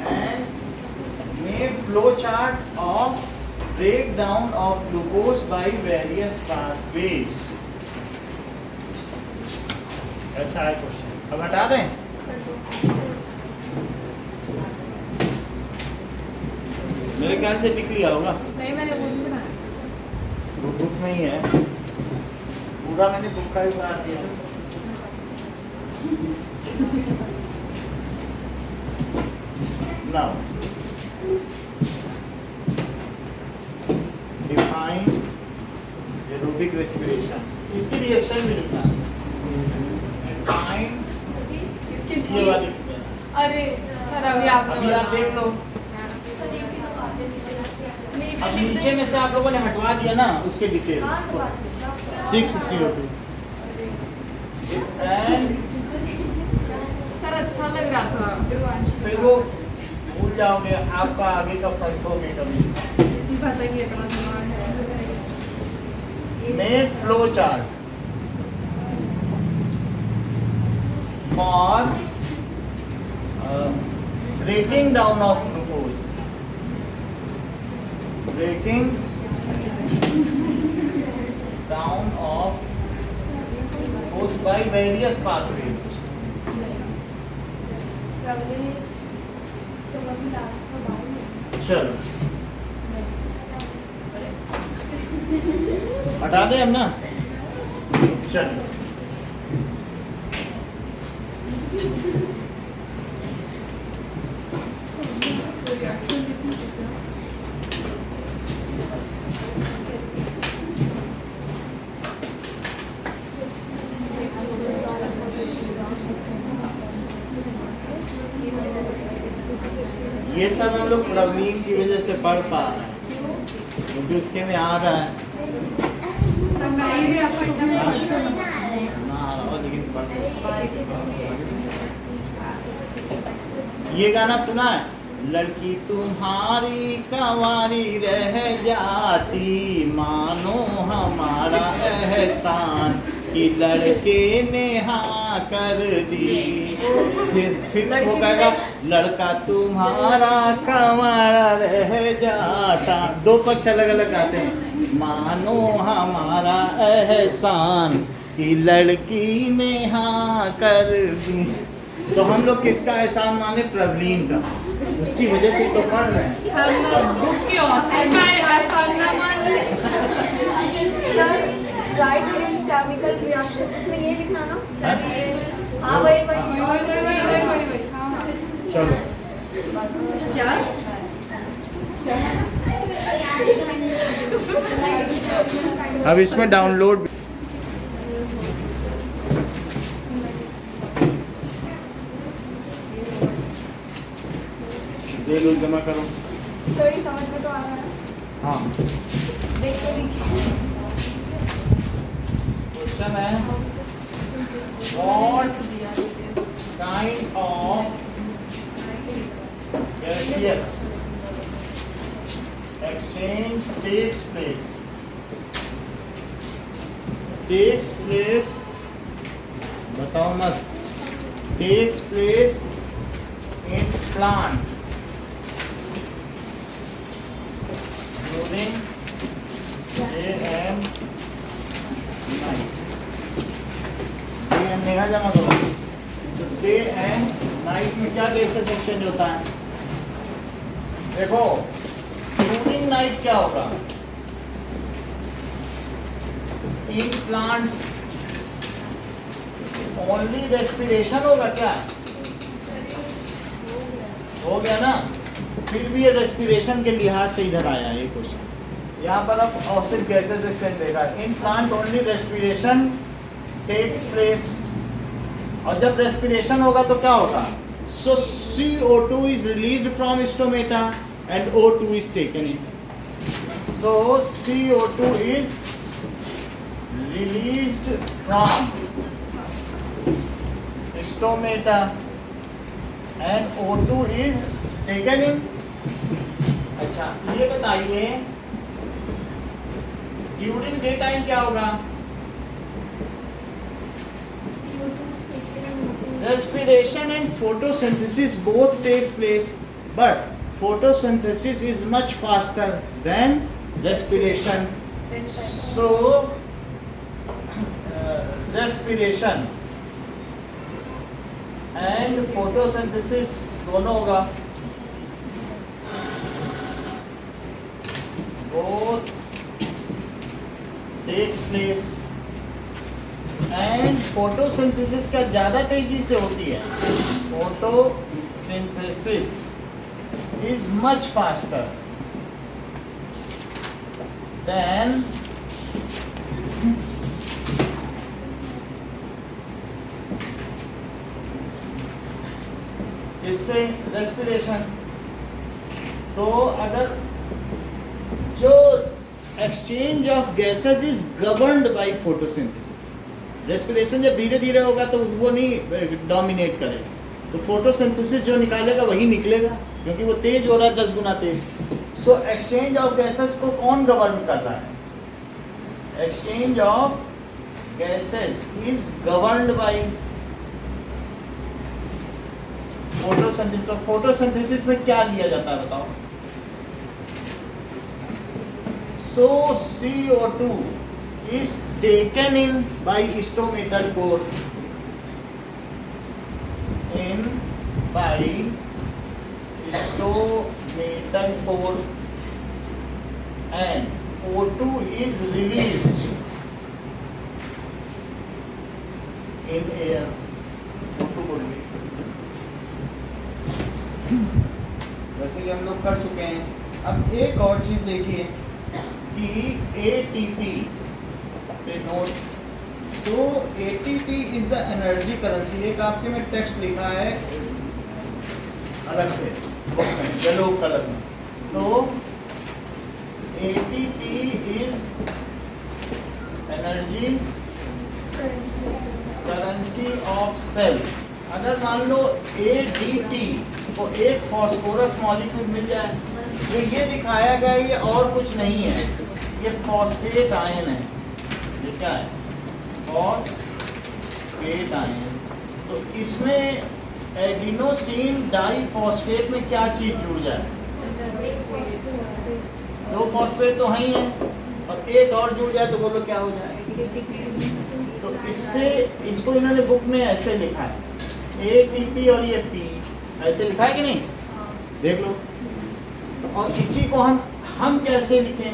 and make flow chart of breakdown of glucose by various pathways। ऐसा है क्वेश्चन, अब हटा दें। मेरे ख्याल से लिख लिया होगा, नहीं मैंने वो भी बनाया। वो बुक में ही है, पूरा मैंने बुक का ही उतार दिया। Now, define aerobic respiration। इसकी रिएक्शन भी लिखना है। Define ये वाली लिखना है। अरे सर अभी आप अभी आप देख लो, सर ये भी तो बात है। अब नीचे में से आप लोगों ने हटवा दिया ना उसके डिटेल्स। 6 CO2 and सर अच्छा लग रहा था। फिर वो भूल जाओगे, आपका आगे का फंसोगे कभी। पता ही इतना दिमाग है। Make flow chart for breaking down of glucose. Breaking down of glucose by various pathways. चलो हटा दें हम ना, चलो ये सब हम लोग प्रवीण की वजह से पढ़ पा रहे हैं, क्योंकि उसके में आ रहा है ना आ रहा हो, लेकिन पढ़ ये गाना सुना है, लड़की तुम्हारी कंवारी रह जाती मानो हमारा एहसान कि लड़के ने हाँ कर दी। फिर वो कहेगा लड़का तुम्हारा कंवारा रह जाता, दो पक्ष अलग अलग आते हैं, मानो हमारा एहसान कि लड़की ने हाँ कर दी। तो हम लोग किसका एहसान माने? प्रवीण का, उसकी वजह से तो पढ़ रहे हैं। Sir right means chemical reaction, इसमें ये लिखना ना सर, ये हाँ वही चलो क्या अब इसमें डाउनलोड दे लो, जमा करो। सर ये समझ में तो आ रहा है, हाँ देख तो लीजिए। क्वेश्चन है what kind of gaseous exchange takes place बताओ मत, takes place in plant during day and night। Day and mega जमा करो, तो डे एंड नाइट में क्या गैसेस एक्सचेंज होता है? देखो ड्यूरिंग नाइट क्या होगा? इन प्लांट्स ओनली रेस्पिरेशन होगा क्या? हो गया ना, फिर भी ये रेस्पिरेशन के लिहाज से इधर आया ये क्वेश्चन। यहाँ पर अब और सिर्फ गैसेस एक्सचेंज देगा। In plant only respiration takes place, और जब रेस्पिरेशन होगा तो क्या होगा? So CO2 is released from stomata and O2 is taken in. So CO2 is released from stomata and O2 is taken in. अच्छा ये बताइए ड्यूरिंग डे टाइम क्या होगा? Respiration and photosynthesis both takes place, but photosynthesis is much faster than respiration. So, respiration and photosynthesis दोनों होगा, both takes place। And photosynthesis का ज़्यादा तेजी से होती है, photosynthesis is much faster than इससे रेस्पिरेशन। तो अगर जो exchange of gases is governed by photosynthesis, respiration जब धीरे धीरे होगा तो वो नहीं डोमिनेट करेगा, तो फोटोसिंथेसिस जो निकालेगा वही निकलेगा, क्योंकि वो तेज हो रहा है 10 गुना तेज। सो एक्सचेंज ऑफ गैसेस को कौन गवर्न कर रहा है? Exchange of gases is governed by photosynthesis. और फोटोसिंथेसिस में क्या लिया जाता है बताओ? So CO2 is taken in by stomatal pore, and O2 is released in air. O2 को release वैसे कि हम लोग कर चुके हैं। अब एक और चीज देखिए कि ATP पे नोट, तो ATP is the energy currency. एक आपके में टेक्स्ट लिखा है अलग से येलो कलर में, तो ATP is energy currency of cell. अगर मान लो ADP को एक फास्फोरस मॉलिक्यूल मिल जाए, जो ये दिखाया गया ये और कुछ नहीं है, ये फॉस्फेट आयन है। ये क्या है? Phosphate ion. तो इसमें एडिनोसिन डाइफॉस्फेट में क्या चीज जुड़ जाए? दो फॉस्फेट तो है ही है, और एक और जुड़ जाए तो बोलो क्या हो जाए? तो इससे इसको इन्होंने बुक में ऐसे लिखा है ATP और ये P ऐसे लिखा है कि नहीं? देख लो। तो और इसी को हम कैसे लिखें?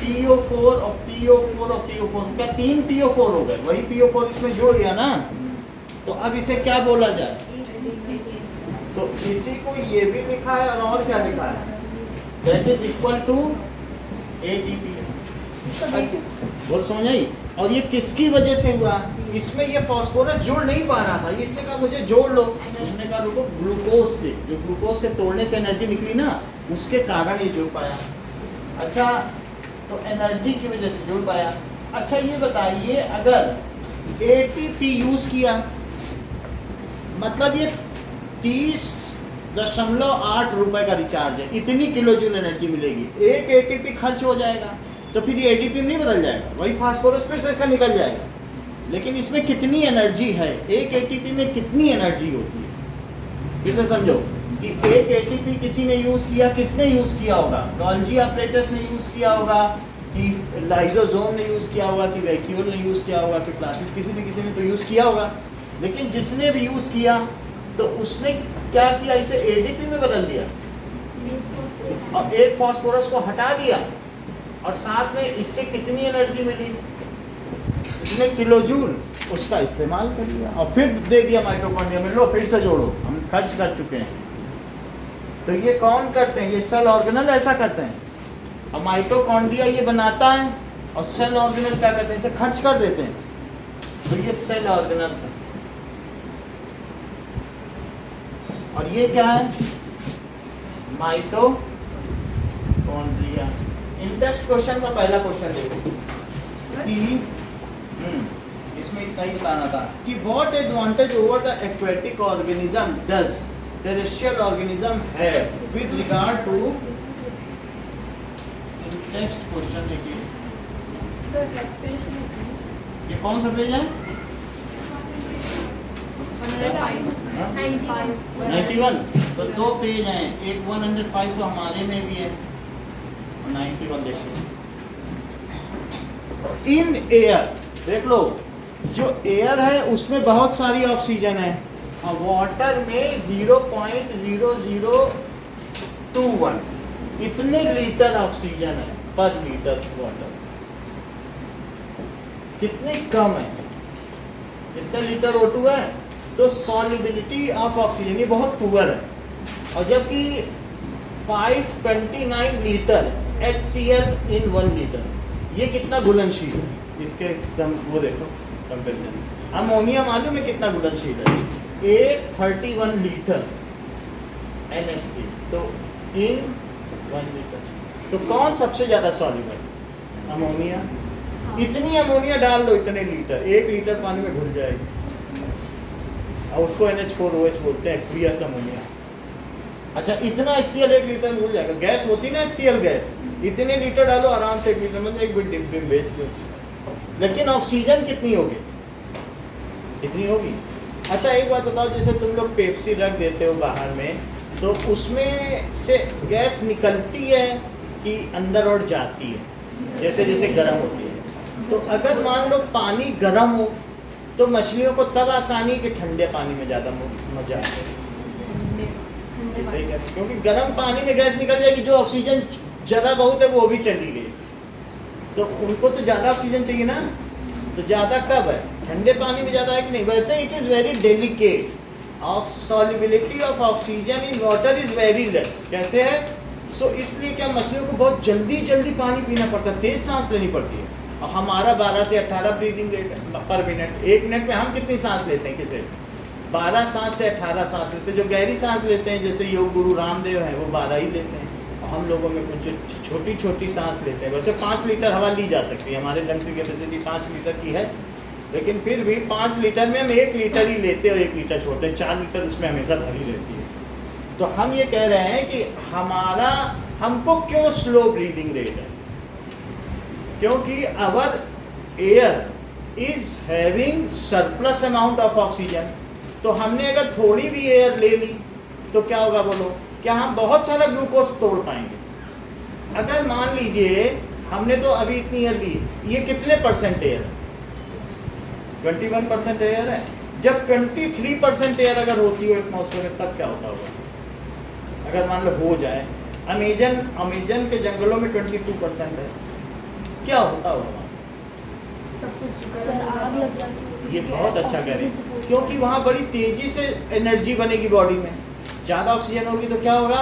PO4 और PO4 और PO4, क्या 3 PO4 हो गए? वही PO4 इसमें जोड़ दिया ना। तो अब इसे क्या बोला जाए? तो इसी को ये भी लिखा है और क्या लिखा है? That is equal to ATP। बोल समझ आई? और ये किसकी वजह से हुआ? इसमें ये फास्फोरस जुड़ नहीं पा रहा था, इसने कहा मुझे जोड़ लो। उसने कहा रुको, ग्लूकोज से, जो ग्लूकोज के तोड़ने से एनर्जी निकली ना, उसके कारण ये जुड़ पाया। अच्छा, तो एनर्जी की वजह से जुड़ पाया। अच्छा ये बताइए, अगर ATP यूज किया, मतलब ये 30.8 रुपए का रिचार्ज है, इतनी किलो जूल एनर्जी मिलेगी, एक ATP खर्च हो जाएगा, तो फिर ये ATP नहीं बदल जाएगा, वही फास्फोरस फिर से इसका निकल जाएगा। लेकिन इसमें कितनी एनर्जी है? एक ATP में कितनी एनर्जी होती है? फिर से समझो कि एक ATP किसी ने यूज किया, किसने यूज किया होगा? गॉल्जी ऑपरेटर्स ने यूज किया होगा, कि लाइजोसोम ने यूज किया होगा, कि वैक्यूल ने यूज किया होगा, कि प्लास्टिक, किसी ने तो यूज किया होगा। लेकिन जिसने भी यूज किया तो उसने क्या किया? इसे ATP में बदल दिया और एक फास्फोरस को हटा दिया, और साथ में इससे कितनी एनर्जी मिली? इतने किलो जूल, उसका इस्तेमाल कर लिया और फिर दे दिया माइटोकॉन्ड्रिया में, लो फिर से जोड़ो, हम खर्च कर चुके हैं। तो ये कौन करते हैं? ये सेल ऑर्गेनल ऐसा करते हैं। और माइटोकॉन्ड्रिया ये बनाता है, और सेल ऑर्गेनल क्या करते हैं? इसे खर्च कर देते हैं। तो ये सेल ऑर्गेनल्स है। और ये क्या है? माइटोकॉन्ड्रिया। इन टेक्स्ट क्वेश्चन का पहला क्वेश्चन देखो कि इसमें इतना ही बताना था कि what advantage over the aquatic organism does terrestrial organism have with regard to. Next question देखिए, ये कौन सा पेज है? 91। तो दो पेज हैं, एक 105 तो हमारे में भी है, 91 देखिए। इन एयर, देख लो, जो एयर है उसमें बहुत सारी ऑक्सीजन है, और वाटर में 0.0021 इतने लीटर ऑक्सीजन है पर लीटर वाटर। कितनी कम है? कितने लीटर O2 है? तो सॉल्युबिलिटी ऑफ ऑक्सीजन ये बहुत पुअर है। और जबकि 529 लीटर HCl इन 1 लीटर, ये कितना घुलनशील है? इसके वो देखो कंपेरिजन। अमोनिया मालूम है कितना घुलनशील है? 831 लीटर NH3 तो इन 1 लीटर। तो कौन सबसे ज़्यादा सॉल्युबल? अमोनिया। इतनी अमोनिया डाल दो इतने लीटर, 1 लीटर पानी में घुल जाएगी, और उसको NH4OH बोलते हैं, एक्वियस अमोनिया। अच्छा, इतना HCl 1 लीटर में घुल जाएगा। गैस होती ना HCl गैस, इतने लीटर डालो आराम से 1 लीटर में, एक डिब्बे में बेच दो। लेकिन ऑक्सीजन कितनी होगी? इतनी होगी। अच्छा एक बात बताओ, जैसे तुम लोग पेप्सी रख देते हो बाहर में, तो उसमें से गैस निकलती है कि अंदर और जाती है जैसे जैसे गर्म होती है? तो अगर मान लो पानी गर्म हो तो मछलियों को तब आसानी कि ठंडे पानी में ज़्यादा मजा आए। सही कह रहे हैं, क्योंकि गर्म पानी में गैस निकल जाएगी, जो ऑक्सीजन जरा बहुत है वो भी चली गई, तो उनको तो ज़्यादा ऑक्सीजन चाहिए ना। तो ज़्यादा कब है? ठंडे पानी में ज़्यादा है कि नहीं? वैसे it is very delicate, solubility of oxygen in water is very less. कैसे है? सो इसलिए क्या मछलियों को बहुत जल्दी जल्दी पानी पीना पड़ता है, तेज सांस लेनी पड़ती है। और हमारा 12 से 18 ब्रीदिंग रेट पर मिनट। 1 मिनट में हम कितनी सांस लेते हैं? किसे 12 सांस से 18 सांस लेते हैं। जो गहरी सांस लेते हैं जैसे योग गुरु रामदेव हैं वो 12 ही लेते हैं, और हम लोगों में कुछ जो छोटी छोटी सांस लेते हैं। वैसे 5 लीटर हवा ली जा सकती है, हमारे लंग्स की कैपेसिटी 5 लीटर की है, लेकिन फिर भी 5 लीटर में हम 1 लीटर ही लेते हैं और 1 लीटर छोड़ते हैं, 4 लीटर उसमें हमेशा भरी रहती है। तो हम ये कह रहे हैं कि हमको क्यों स्लो ब्रीदिंग रेट है? क्योंकि our air is having surplus amount of oxygen. तो हमने अगर थोड़ी भी एयर ले ली तो क्या होगा बोलो? क्या हम बहुत सारा ग्लूकोज तोड़ पाएंगे? अगर मान लीजिए हमने तो अभी इतनी एयर ली, ये कितने परसेंट एयर है? 21% एयर है। जब 23% एयर अगर होती हो एटमॉस्फेयर में तब क्या होता होगा? अगर मान लो हो जाए, अमेजन के जंगलों में 22% है, क्या होता होगा? सब कुछ सर, आग लग जाती ये बहुत अच्छा कह रहे हैं, क्योंकि वहाँ बड़ी तेजी से एनर्जी बनेगी बॉडी में, ज़्यादा ऑक्सीजन होगी तो क्या होगा?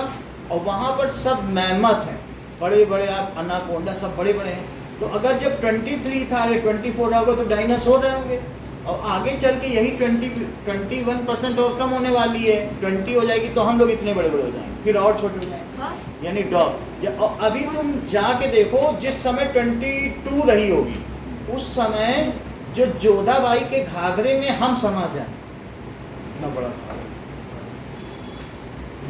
और वहाँ पर सब मैमथ हैं, बड़े बड़े, आप अनाकोंडा सब बड़े बड़े हैं। तो अगर जब 23 था या 24 होगा तो डायनासोर रहे होंगे, और आगे चल के यही 21% और कम होने वाली है, 20 हो जाएगी तो हम लोग इतने बड़े बड़े हो जाएंगे, फिर और छोटे हो जाएंगे, यानी डॉग। अभी तुम जाके देखो, जिस समय 22 रही होगी उस समय जो जोधाबाई के घाघरे में हम समा जाए, इतना बड़ा घाघरा,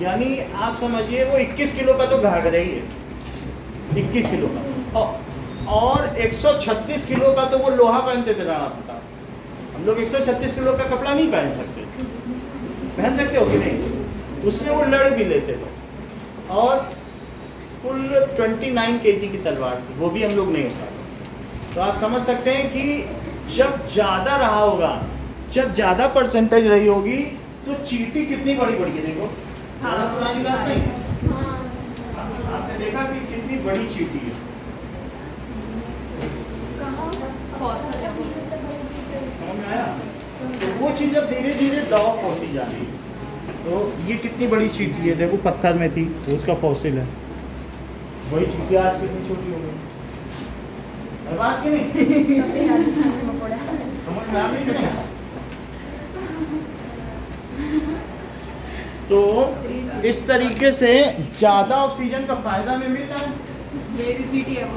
यानी आप समझिए वो 21 किलो का तो घाघरा ही है, 21 किलो का, और 136 किलो का तो वो लोहा पहनते थे राणा प्रताप। हम लोग 136 किलो का कपड़ा नहीं पहन सकते, पहन सकते हो कि नहीं? उसमें वो लड़ भी लेते थे, और कुल 29 kg की तलवार थी, वो भी हम लोग नहीं उठा सकते। तो आप समझ सकते हैं कि जब ज़्यादा रहा होगा, जब ज़्यादा परसेंटेज रही होगी तो चींटी कितनी बड़ी बड़ी है, देखो ज़्यादा पुरानी बात नहीं, आपने देखा कि कितनी बड़ी चींटी है। समझ में आया? तो वो चीज़ जब धीरे धीरे ड्रॉप होती जा रही है, तो ये कितनी बड़ी चींटी है, देखो पत्थर में थी, उसका फॉसिल है। वही चींटी आज कितनी छोटी हो गई, बात की नहीं? समझ में आ गई कि नहीं? तो इस तरीके से ज़्यादा ऑक्सीजन का फायदा में मिलता है। मेरी चीटी है वो।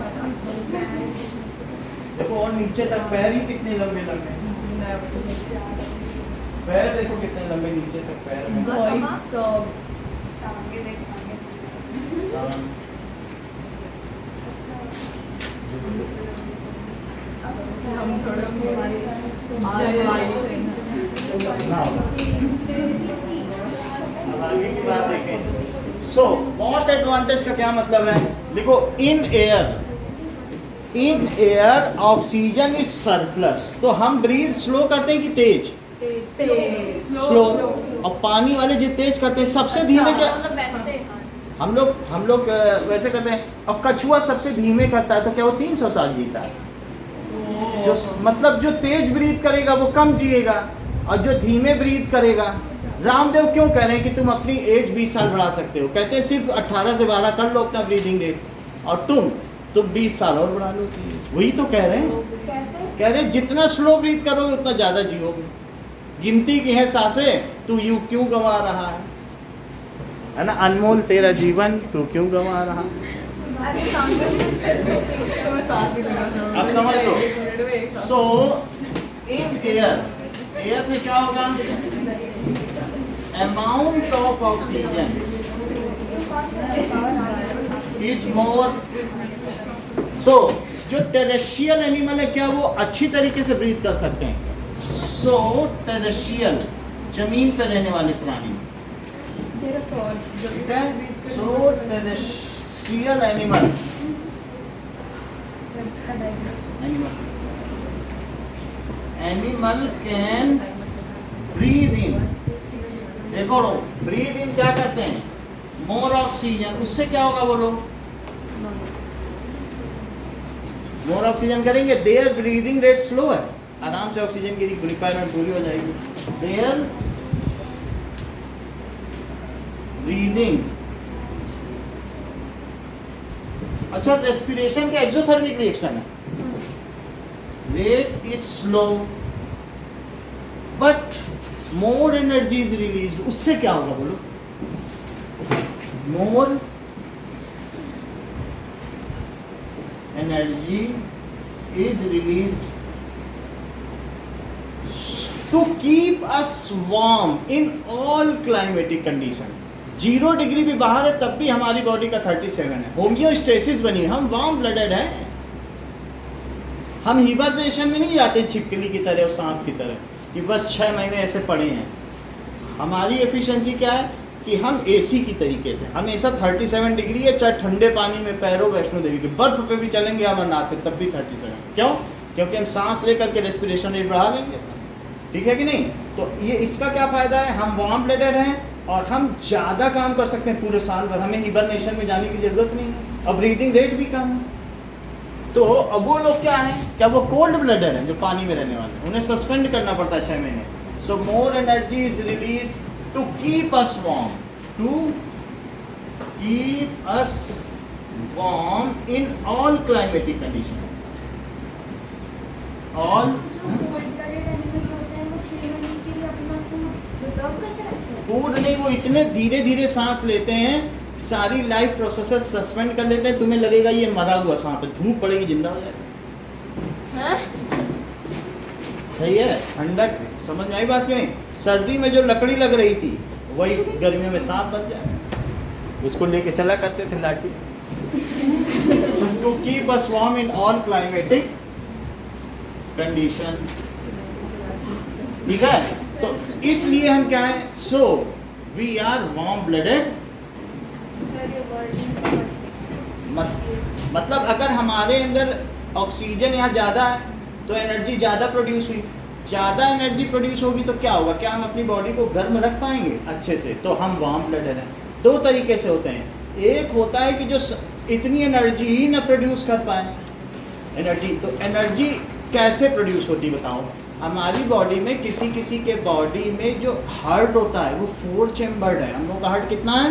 देखो और नीचे तक पैर ही कितने लंबे लंबे हैं, पैर देखो कितने लंबे नीचे तक पैर में। हम थोड़ा अब आगे की बात देखें। सो वॉट एडवांटेज का क्या मतलब है? देखो in air oxygen is surplus, तो हम ब्रीथ स्लो करते हैं कि तेज? स्लो। और पानी वाले जो तेज करते हैं सबसे धीमे क्या? हम लोग वैसे करते हैं। और कछुआ सबसे धीमे करता है तो क्या वो 300 साल जीता है? जो मतलब जो तेज ब्रीथ करेगा वो कम जिएगा, और जो धीमे ब्रीथ करेगा। रामदेव क्यों कह रहे हैं कि तुम अपनी एज 20 साल बढ़ा सकते हो? कहते हैं सिर्फ 18 से 12 कर लो अपना ब्रीदिंग रेट, और तुम 20 साल और बढ़ा लो। वही तो कह रहे हैं। कैसे? कह रहे हैं जितना स्लो ब्रीथ करोगे उतना ज़्यादा जियोगे। गिनती की है सांसें, तू यूं क्यों गंवा रहा है ना? अनमोल तेरा जीवन तू क्यों गंवा रहा? अरे सांस अब समझ लो। सो इन एयर में क्या होगा? Amount of oxygen is more. So जो टेरेस्ट्रियल एनिमल है क्या वो अच्छी तरीके से ब्रीथ कर सकते हैं? सो टेरेस्ट्रियल जमीन पर रहने वाले प्राणी, ठीक है। So terrestrial animal, animal can breathe in, देखो ब्रीद इन क्या करते हैं, मोर ऑक्सीजन, उससे क्या होगा बोलो, मोर ऑक्सीजन करेंगे, देयर ब्रीदिंग रेट स्लो है, आराम से ऑक्सीजन की रिक्वायरमेंट पूरी हो जाएगी, देयर ब्रीदिंग। अच्छा, रेस्पिरेशन का एक्सोथर्मिक रिएक्शन है, rate is slow but more energy is release, उससे क्या होगा बोलो, more energy is released to keep us warm in all climatic condition. 0 degree भी बाहर है तब भी हमारी बॉडी का 37 है, होम्योस्टेसिस बनी है, हम वार्म ब्लडेड हैं, हम हिबरनेशन में नहीं जाते छिपकली की तरह और सांप की तरह कि बस 6 महीने ऐसे पड़े हैं। हमारी एफिशिएंसी क्या है कि हम एसी की तरीके से हमेशा 37 डिग्री है, चाहे ठंडे पानी में पैरों वैष्णो देवी के बर्फ पे भी चलेंगे अमरनाथ पे तब भी 37। क्यों? क्योंकि हम सांस लेकर के रेस्पिरेशन रेट बढ़ा लेंगे, ठीक है कि नहीं। तो ये इसका क्या फ़ायदा है, हम वार्म ब्लडेड हैं और हम ज़्यादा काम कर सकते हैं पूरे साल भर, हमें हिबरनेशन में जाने की ज़रूरत नहीं है और ब्रीदिंग रेट भी कम है। तो अब वो लोग क्या हैं, क्या वो कोल्ड ब्लडेड हैं जो पानी में रहने वाले हैं, उन्हें सस्पेंड करना पड़ता है 6 महीने। So more energy is release to keep us warm, to keep us warm in all climatic condition, all food नहीं, वो इतने धीरे धीरे सांस लेते हैं, सारी लाइफ प्रोसेसेस सस्पेंड कर लेते हैं, तुम्हें लगेगा ये मरा हुआ सांप है, धूप पड़ेगी जिंदा हो जाएगा। सही है, ठंडक समझ में आई बात की नहीं। सर्दी में जो लकड़ी लग रही थी वही गर्मियों में सांप बन जाए, उसको लेके चला करते थे लाठी। To keep us warm in all climatic condition, ठीक है। तो इसलिए हम क्या है, so we are warm blooded. मतलब अगर हमारे अंदर ऑक्सीजन यहाँ ज़्यादा है तो एनर्जी ज़्यादा प्रोड्यूस हुई, ज़्यादा एनर्जी प्रोड्यूस होगी तो क्या होगा, क्या हम अपनी बॉडी को गर्म रख पाएंगे अच्छे से, तो हम वार्म ब्लडेड हैं। 2 तरीके से होते हैं, एक होता है कि जो इतनी एनर्जी ही ना प्रोड्यूस कर पाए एनर्जी, तो एनर्जी कैसे प्रोड्यूस होती बताओ। हमारी बॉडी में किसी किसी के बॉडी में जो हार्ट होता है वो 4 चैम्बर्ड है, हम लोग का हार्ट कितना है,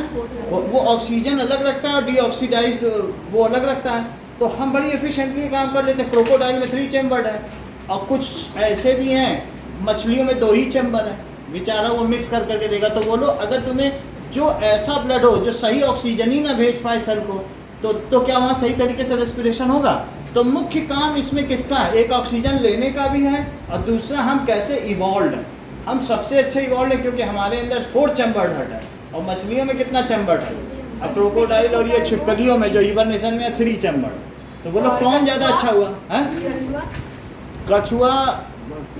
वो ऑक्सीजन अलग रखता है और डीऑक्सीडाइज्ड वो अलग रखता है, तो हम बड़ी एफिशिएंटली काम कर लेते हैं। क्रोकोडाइल में 3 चैम्बर्ड है और कुछ ऐसे भी हैं मछलियों में 2 ही चैम्बर है, बेचारा वो मिक्स कर करके देगा। तो बोलो अगर तुम्हें जो ऐसा ब्लड हो जो सही ऑक्सीजन ही ना भेज पाए सेल को, तो क्या वहाँ सही तरीके से रेस्पिरेशन होगा। तो मुख्य काम इसमें किसका है, एक ऑक्सीजन लेने का भी है और दूसरा हम कैसे इवॉल्व हैं। हम सबसे अच्छे इवॉल्व हैं क्योंकि हमारे अंदर 4 चैम्बर्ड हार्ट है और मछलियों में कितना चैम्बर्ड है, अब क्रोकोडाइल और ये छिपकलियों में जो हिबरनेशन में है 3 चैम्बर्ड। तो बोलो कौन ज़्यादा अच्छा हुआ है।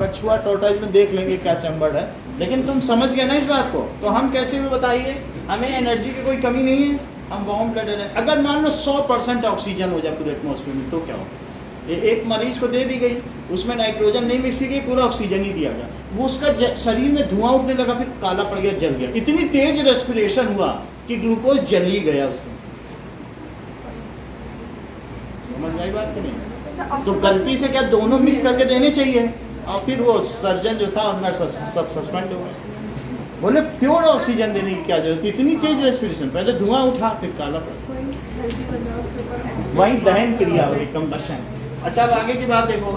कछुआ टोर्टोइस में देख लेंगे क्या चैम्बर्ड है, लेकिन तुम समझ गए ना इस बात को। तो हम कैसे भी बताइए, हमें एनर्जी की कोई कमी नहीं है, हम वार्म ब्लडेड हैं। अगर मान लो 100% ऑक्सीजन हो जाए पूरे एटमॉस्फेयर में तो क्या होगा, एक मरीज को दे दी गई, उसमें नाइट्रोजन नहीं मिक्स की गई, पूरा ऑक्सीजन ही दिया गया, वो उसका शरीर में धुआं उठने लगा, फिर काला पड़ गया, जल गया। इतनी तेज रेस्पिरेशन हुआ कि ग्लूकोज जल ही गया उसका। समझ में आई बात कि नहीं। तो गलती से क्या दोनों मिक्स करके देने चाहिए, और फिर वो सर्जन जो था और नर्स सब सस्पेंड हो गए। बोले प्योर ऑक्सीजन देने की क्या जरूरत, इतनी तेज रेस्पिरेशन, पहले धुआं उठा फिर काला पड़ा, वही दहन क्रिया होगी, कंबशन। अच्छा अब आगे की बात देखो,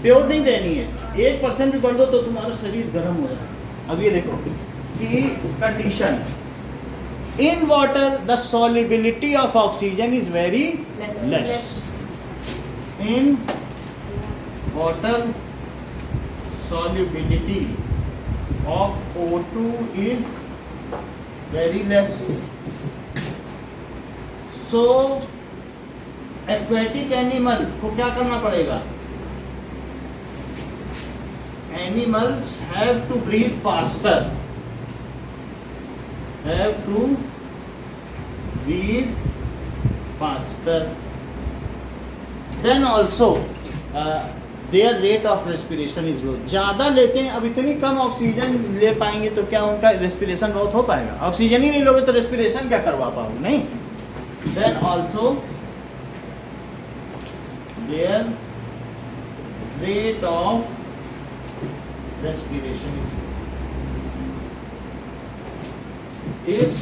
प्योर नहीं देनी है, 1% भी बढ़ दो तो तुम्हारा शरीर गर्म हो जाए। अब ये देखो कि condition in water the solubility of oxygen is very less, in water solubility of O2 is very less. So aquatic animal को क्या करना पड़ेगा, animals have to breathe faster. Have to breathe faster. Then also their rate of respiration is low. ज़्यादा लेते हैं, अब इतनी कम oxygen ले पाएंगे तो क्या उनका रेस्पिरेशन ग्रोथ हो पाएगा? ऑक्सीजन ही नहीं लोगे तो रेस्पिरेशन क्या करवा पाओगे? नहीं. Then also their rate of respiration is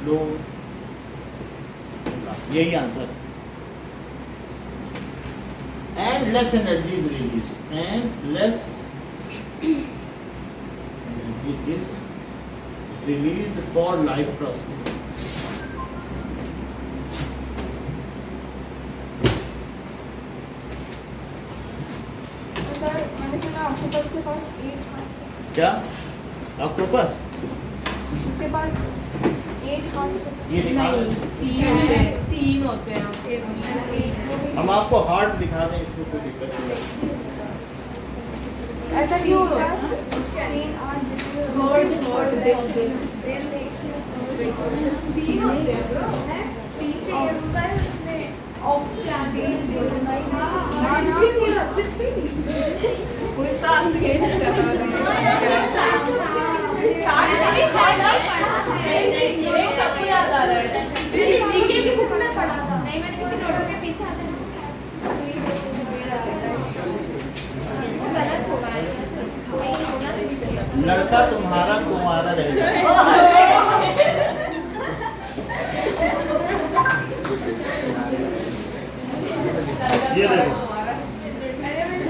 low. यही answer. And less energy is released. And less energy is released for life processes. तो सर मैंने सुना ऑक्टोपस के पास 8 हाथ है। क्या? ऑक्टोपस? उसके पास 8 हाथ है। ये दिखा. तीन होते हैं। हम आपको हार्ट दिखा दें, इसमें कोई दिक्कत नहीं. ऐसा क्यों होता है? 3 8 तीन होते हैं bro। पीछे ये होता है उसमें चैंपियंस कोई साथ खेल सबको याद आ रहा है। जीके की बुक में पढ़ा था। नहीं, मैंने किसी नोटों के पीछे आते हैं वो गलत होगा। नहीं होना तो नहीं चाहिए। लड़का तुम्हारा कुंवारा रहेगा. ये देखो. अरे मैंने